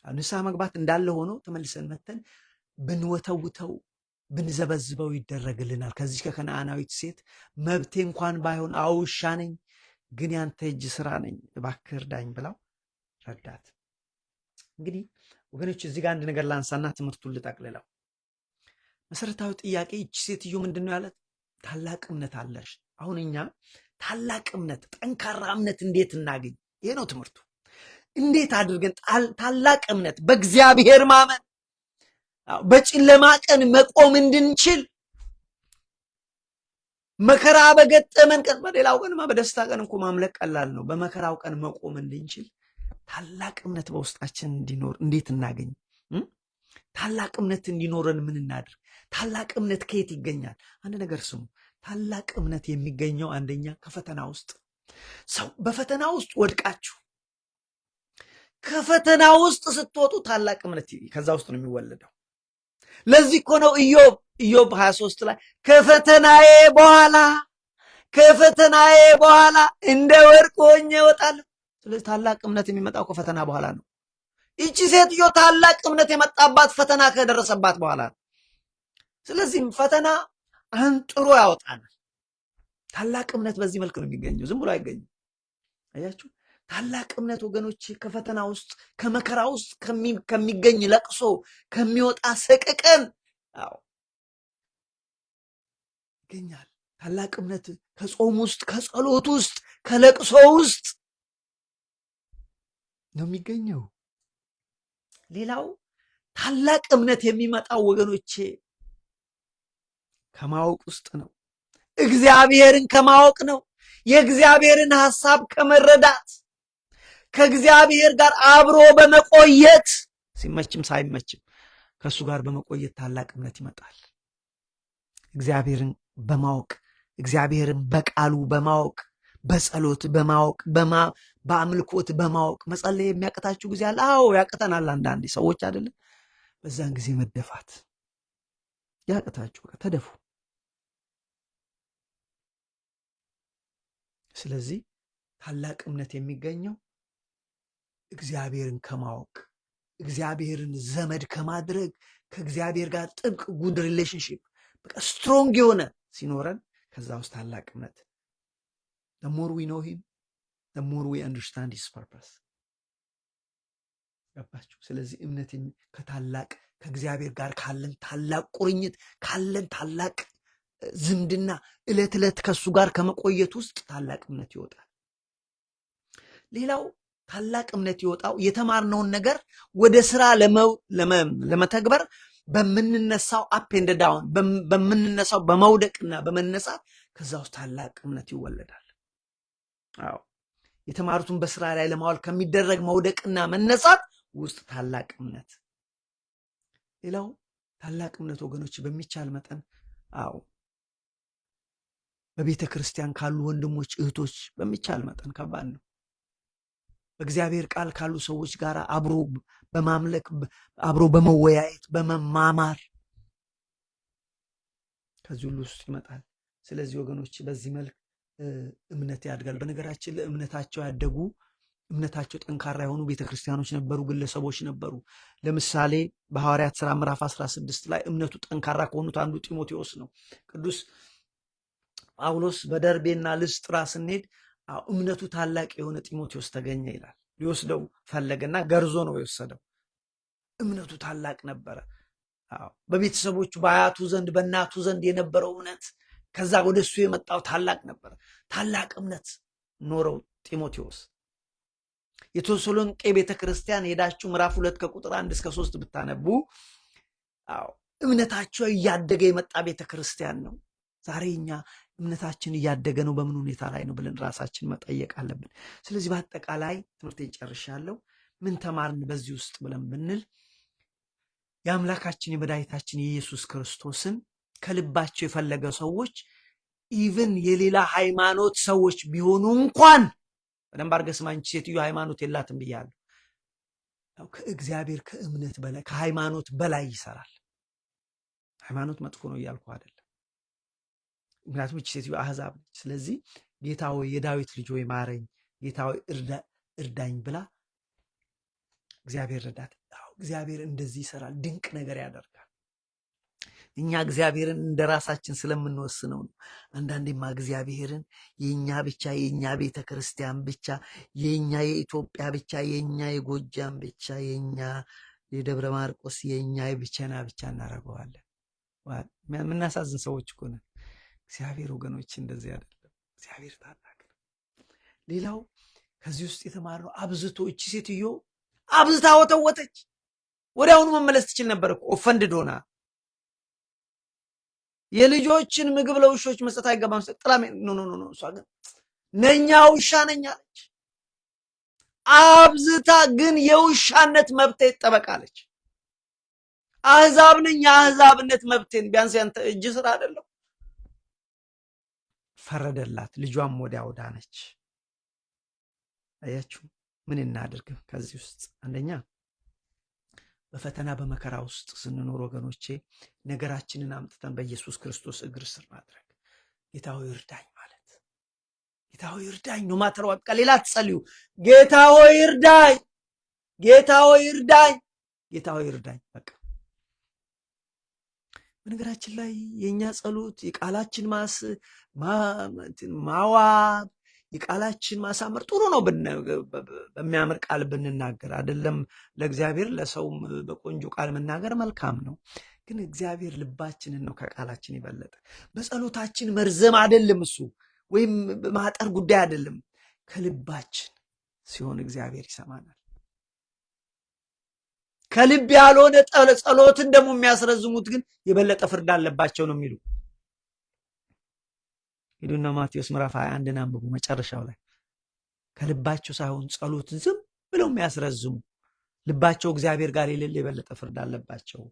ንስሐ መግባት እንዳለ ሆኖ ተመልሰን መተን ብንወተውተው ብንዘበዝበው ይደረግልናል። ከዚህ ከከነዓናዊት ሴት መብቴ እንኳን ባይሆን ውሻ ነኝ፣ ግን ያንተ እጅ ስራ ነኝ፣ እባክህ እርዳኝ ብላው ረዳት። እንግዲህ ወገኖች እዚህ ጋር አንድ ነገር ላንሳና ትምህርቱን ልጠቅልለው። መሰረታዊ ጥያቄ ይቺ ሴትዮ ምንድን ነው ያለት? ታላቅ እምነት አለሽ። አሁን እኛ ታላቅ እምነት፣ ጠንካራ እምነት እንዴት እናገኝ? ይሄ ነው ትምህርቱ። እንዴት አድርገን ታላቅ እምነት በእግዚአብሔር ማመን በጨለማ ቀን መቆም እንድንችል፣ መከራ በገጠመን ቀን፣ በሌላው ቀንማ በደስታ ቀን እኮ ማምለክ ቀላል ነው። በመከራው ቀን መቆም እንድንችል ታላቅ እምነት በውስጣችን እንዲኖር እንዴት እናገኝ? ታላቅ እምነት እንዲኖረን ምን እናድርግ? ታላቅ እምነት ከየት ይገኛል? አንድ ነገር ስሙ። ታላቅ እምነት የሚገኘው አንደኛ ከፈተና ውስጥ። ሰው በፈተና ውስጥ ወድቃችሁ ከፈተና ውስጥ ስትወጡ ታላቅ እምነት ከዛ ውስጥ ነው የሚወለደው። ለዚህ እኮ ነው ኢዮብ 23 ላይ ከፈተናዬ በኋላ እንደ ወርቅ ሆኜ እወጣለሁ። ስለዚህ ታላቅ እምነት የሚመጣው ከፈተና በኋላ ነው። ይቺ ሴትዮ ታላቅ እምነት የመጣባት ፈተና ከደረሰባት በኋላ ነው። ስለዚህም ፈተና አንጥሮ ያወጣናል። ታላቅ እምነት በዚህ መልክ ነው የሚገኘው፣ ዝም ብሎ አይገኝም። አያችሁ፣ ታላቅ እምነት ወገኖች ከፈተና ውስጥ ከመከራ ውስጥ ከሚገኝ ለቅሶ ከሚወጣ ሰቀቀን ይገኛል። ታላቅ እምነት ከጾም ውስጥ ከጸሎት ውስጥ ከለቅሶ ውስጥ ነው የሚገኘው። ሌላው ታላቅ እምነት የሚመጣው ወገኖቼ ከማወቅ ውስጥ ነው። እግዚአብሔርን ከማወቅ ነው። የእግዚአብሔርን ሐሳብ ከመረዳት፣ ከእግዚአብሔር ጋር አብሮ በመቆየት ሲመችም ሳይመችም ከእሱ ጋር በመቆየት ታላቅ እምነት ይመጣል። እግዚአብሔርን በማወቅ እግዚአብሔርን በቃሉ በማወቅ በጸሎት በማወቅ በአምልኮት በማወቅ መጸለይ የሚያቅታችሁ ጊዜ አለ። አዎ ያቅተናል። አንዳንዴ ሰዎች አይደለም። በዛን ጊዜ መደፋት ያቅታችሁ ተደፉ። ስለዚህ ታላቅ እምነት የሚገኘው እግዚአብሔርን ከማወቅ እግዚአብሔርን ዘመድ ከማድረግ ከእግዚአብሔር ጋር ጥብቅ ጉድ ሪሌሽንሽፕ በቃ ስትሮንግ የሆነ ሲኖረን ከዛ ውስጥ ታላቅ እምነት the more we know him the more we understand his purpose። ገባችሁ? ስለዚህ እምነት ከታላቅ ከእግዚአብሔር ጋር ካለን ታላቅ ቁርኝት ካለን ታላቅ ዝምድና ዕለት ዕለት ከሱ ጋር ከመቆየት ውስጥ ታላቅ እምነት ይወጣል። ሌላው ታላቅ እምነት ይወጣው የተማርነውን ነገር ወደ ስራ ለመተግበር በምንነሳው አፕ ኤንድ ዳውን በምንነሳው በመውደቅና በመነሳት ከዛ ውስጥ ታላቅ እምነት ይወለዳል። አዎ የተማሩትን በስራ ላይ ለማዋል ከሚደረግ መውደቅና መነሳት ውስጥ ታላቅ እምነት። ሌላው ታላቅ እምነት ወገኖች በሚቻል መጠን በቤተ ክርስቲያን ካሉ ወንድሞች እህቶች በሚቻል መጠን ከባድ ነው። በእግዚአብሔር ቃል ካሉ ሰዎች ጋር አብሮ በማምለክ አብሮ በመወያየት በመማማር ከዚህ ሁሉ ውስጥ ይመጣል። ስለዚህ ወገኖች በዚህ መልክ እምነት ያድጋል። በነገራችን ለእምነታቸው ያደጉ እምነታቸው ጠንካራ የሆኑ ቤተክርስቲያኖች ነበሩ፣ ግለሰቦች ነበሩ። ለምሳሌ በሐዋርያት ሥራ ምዕራፍ 16 ላይ እምነቱ ጠንካራ ከሆኑት አንዱ ጢሞቴዎስ ነው። ቅዱስ ጳውሎስ በደርቤና ልስጥራ ስንሄድ እምነቱ ታላቅ የሆነ ጢሞቴዎስ ተገኘ ይላል። ሊወስደው ፈለገና ገርዞ ነው የወሰደው። እምነቱ ታላቅ ነበረ። በቤተሰቦቹ በአያቱ ዘንድ በእናቱ ዘንድ የነበረው እምነት ከዛ ወደ እሱ የመጣው ታላቅ ነበረ። ታላቅ እምነት ኖረው ጢሞቴዎስ። የተሰሎንቄ ቤተክርስቲያን ሄዳችሁ ምዕራፍ 2 ከቁጥር 1 እስከ 3 ብታነቡ እምነታቸው እያደገ የመጣ ቤተክርስቲያን ነው። ዛሬ እኛ እምነታችን እያደገ ነው በምን ሁኔታ ላይ ነው ብለን ራሳችን መጠየቅ አለብን። ስለዚህ በአጠቃላይ ትምህርቴን ጨርሻለሁ። ምን ተማርን በዚህ ውስጥ ብለን ብንል የአምላካችን የመድኃኒታችን የኢየሱስ ክርስቶስን ከልባቸው የፈለገ ሰዎች ኢቭን የሌላ ሃይማኖት ሰዎች ቢሆኑ እንኳን በደንብ አድርገህ ስማኝ፣ ሴትዮ ሃይማኖት የላትም ብያለሁ። ከእግዚአብሔር ከእምነት በላይ ከሃይማኖት በላይ ይሰራል። ሃይማኖት መጥፎ ነው እያልኩ አይደለም። ምክንያቱም እቺ ሴትዮ አህዛብ ነች። ስለዚህ ጌታ ሆይ የዳዊት ልጅ ሆይ ማረኝ፣ ጌታ ሆይ እርዳኝ ብላ እግዚአብሔር ረዳት። እግዚአብሔር እንደዚህ ይሰራል፣ ድንቅ ነገር ያደርጋል። እኛ እግዚአብሔርን እንደራሳችን ስለምንወስነው ነው። አንዳንዴማ እግዚአብሔርን የኛ ብቻ፣ የኛ ቤተ ክርስቲያን ብቻ፣ የኛ የኢትዮጵያ ብቻ፣ የኛ የጎጃም ብቻ፣ የኛ የደብረ ማርቆስ፣ የኛ የብቸና ብቻ እናደርገዋለን። የምናሳዝን ሰዎች እኮ ነን። እግዚአብሔር ወገኖች እንደዚህ አይደለም። እግዚአብሔር ታላቅ ነው። ሌላው ከዚህ ውስጥ የተማርነው አብዝቶ፣ እቺ ሴትዮ አብዝታ ወተወተች። ወዲያውኑ መመለስ ትችል ነበር እኮ ኦፈንድድ ሆና። የልጆችን ምግብ ለውሾች መስጠት አይገባም። ጥላሜ ኖ እሷ ግን ነኛ ውሻ ነኝ አለች። አብዝታ ግን የውሻነት መብቴ ይጠበቃለች። አህዛብ ነኝ፣ የአህዛብነት መብቴን ቢያንስ ያንተ እጅ ስራ አይደለም። ፈረደላት። ልጇም ወዲያው ዳነች። አያችሁ፣ ምን እናድርግ? ከዚህ ውስጥ አንደኛ በፈተና በመከራ ውስጥ ስንኖር ወገኖቼ ነገራችንን አምጥተን በኢየሱስ ክርስቶስ እግር ስር ማድረግ፣ ጌታ ሆይ እርዳኝ ማለት። ጌታ ሆይ እርዳኝ ነው ማተር። በቃ ሌላ ትጸልዩ። ጌታ ሆይ እርዳኝ፣ ጌታ ሆይ እርዳኝ፣ ጌታ ሆይ እርዳኝ። በቃ በነገራችን ላይ የኛ ጸሎት የቃላችን ማዋብ የቃላችን ማሳመር ጥሩ ነው። በሚያምር ቃል ብንናገር አይደለም ለእግዚአብሔር ለሰውም በቆንጆ ቃል መናገር መልካም ነው። ግን እግዚአብሔር ልባችንን ነው ከቃላችን የበለጠ። በጸሎታችን መርዘም አይደለም እሱ ወይም ማጠር ጉዳይ አይደለም። ከልባችን ሲሆን እግዚአብሔር ይሰማናል። ከልብ ያልሆነ ጸሎትን ደግሞ የሚያስረዝሙት ግን የበለጠ ፍርድ አለባቸው ነው የሚሉ። ሄዱና ማቴዎስ ምዕራፍ 21 አንብቡ። መጨረሻው ላይ ከልባቸው ሳይሆን ጸሎትን ዝም ብለው የሚያስረዝሙ ልባቸው እግዚአብሔር ጋር የሌለ የበለጠ ፍርድ አለባቸው።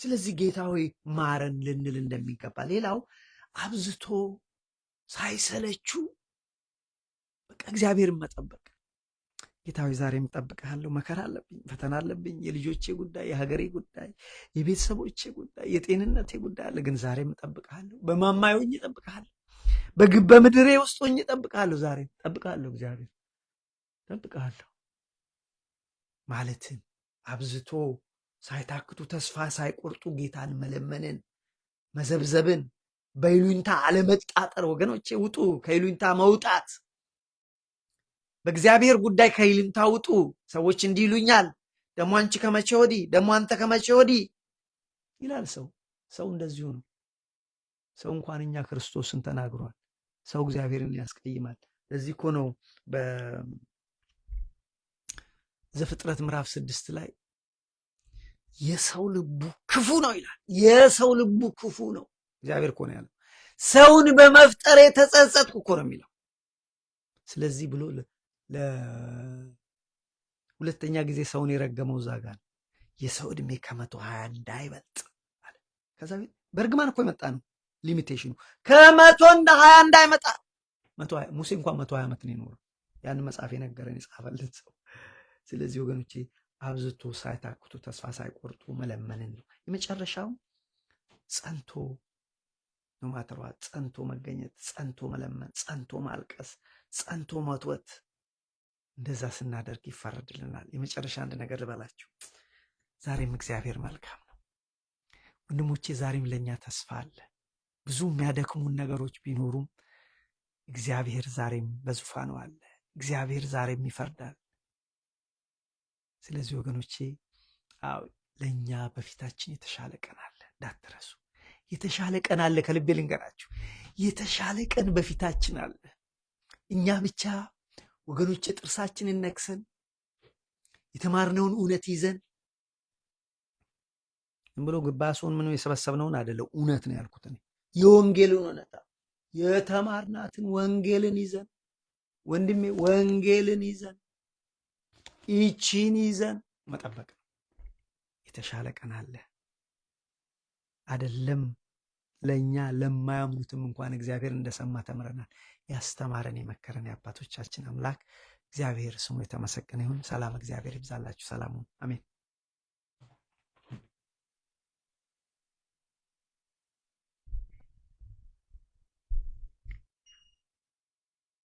ስለዚህ ጌታ ሆይ ማረን ልንል እንደሚገባ። ሌላው አብዝቶ ሳይሰለቹ በቃ እግዚአብሔርን መጠበቅ። ጌታ ሆይ ዛሬም እጠብቅሃለሁ፣ መከራ አለብኝ፣ ፈተና አለብኝ፣ የልጆቼ ጉዳይ፣ የሀገሬ ጉዳይ፣ የቤተሰቦቼ ጉዳይ፣ የጤንነቴ ጉዳይ አለ። ግን ዛሬም እጠብቅሃለሁ፣ በማማዬ ሆኜ እጠብቅሃለሁ፣ በምድሬ ውስጥ ሆኜ እጠብቅሃለሁ። ዛሬም እጠብቅሃለሁ፣ እግዚአብሔር እጠብቅሃለሁ ማለትን አብዝቶ ሳይታክቱ ተስፋ ሳይቆርጡ ጌታን መለመንን፣ መዘብዘብን፣ በይሉኝታ አለመጣጠር። ወገኖቼ ውጡ ከይሉኝታ መውጣት። በእግዚአብሔር ጉዳይ ከይሉኝታ ውጡ። ሰዎች እንዲህ ይሉኛል፣ ደሞ አንቺ ከመቼ ወዲህ፣ ደሞ አንተ ከመቼ ወዲህ ይላል ሰው። ሰው እንደዚሁ ነው። ሰው እንኳን እኛ ክርስቶስን ተናግሯል። ሰው እግዚአብሔርን ያስቀይማል። ለዚህ እኮ ነው በዘፍጥረት ምዕራፍ 6 ላይ የሰው ልቡ ክፉ ነው ይላል። የሰው ልቡ ክፉ ነው። እግዚአብሔር እኮ ነው ያለው። ሰውን በመፍጠር የተጸጸትኩ እኮ ነው የሚለው። ስለዚህ ብሎ ለሁለተኛ ጊዜ ሰውን የረገመው እዛ ጋር የሰው ዕድሜ ከ120 እንዳይበልጥ አለ። ከዛ በእርግማን እኮ የመጣ ነው ሊሚቴሽኑ። ከ120 እንዳይመጣ። ሙሴ እንኳን 120 ዓመት ነው የኖረው። ያን መጽሐፍ የነገረን የጻፈልን ሰው። ስለዚህ ወገኖቼ አብዝቶ ሳይታክቱ ተስፋ ሳይቆርጡ መለመንን ነው። የመጨረሻው ጸንቶ ነው ማተሯት፣ ጸንቶ መገኘት፣ ጸንቶ መለመን፣ ጸንቶ ማልቀስ፣ ጸንቶ መትወት። እንደዛ ስናደርግ ይፈረድልናል። የመጨረሻ አንድ ነገር ልበላችሁ። ዛሬም እግዚአብሔር መልካም ነው ወንድሞቼ። ዛሬም ለእኛ ተስፋ አለ። ብዙ የሚያደክሙን ነገሮች ቢኖሩም እግዚአብሔር ዛሬም በዙፋኑ አለ። እግዚአብሔር ዛሬም ይፈርዳል። ስለዚህ ወገኖቼ ለእኛ በፊታችን የተሻለ ቀን አለ፣ እንዳትረሱ። የተሻለ ቀን አለ። ከልቤ ልንገራችሁ፣ የተሻለ ቀን በፊታችን አለ። እኛ ብቻ ወገኖቼ ጥርሳችንን ነክሰን የተማርነውን እውነት ይዘን ዝም ብሎ ግባሱን ምንም የሰበሰብነውን አይደለም፣ እውነት ነው ያልኩት እኔ። የወንጌልን እውነታ የተማርናትን ወንጌልን ይዘን ወንድሜ፣ ወንጌልን ይዘን ይቺን ይዘን መጠበቅ ነው። የተሻለ ቀን አለ አይደለም። ለእኛ ለማያምኑትም እንኳን እግዚአብሔር እንደሰማ ተምረናል። ያስተማረን የመከረን የአባቶቻችን አምላክ እግዚአብሔር ስሙ የተመሰገነ ይሁን። ሰላም እግዚአብሔር ይብዛላችሁ። ሰላሙን አሜን።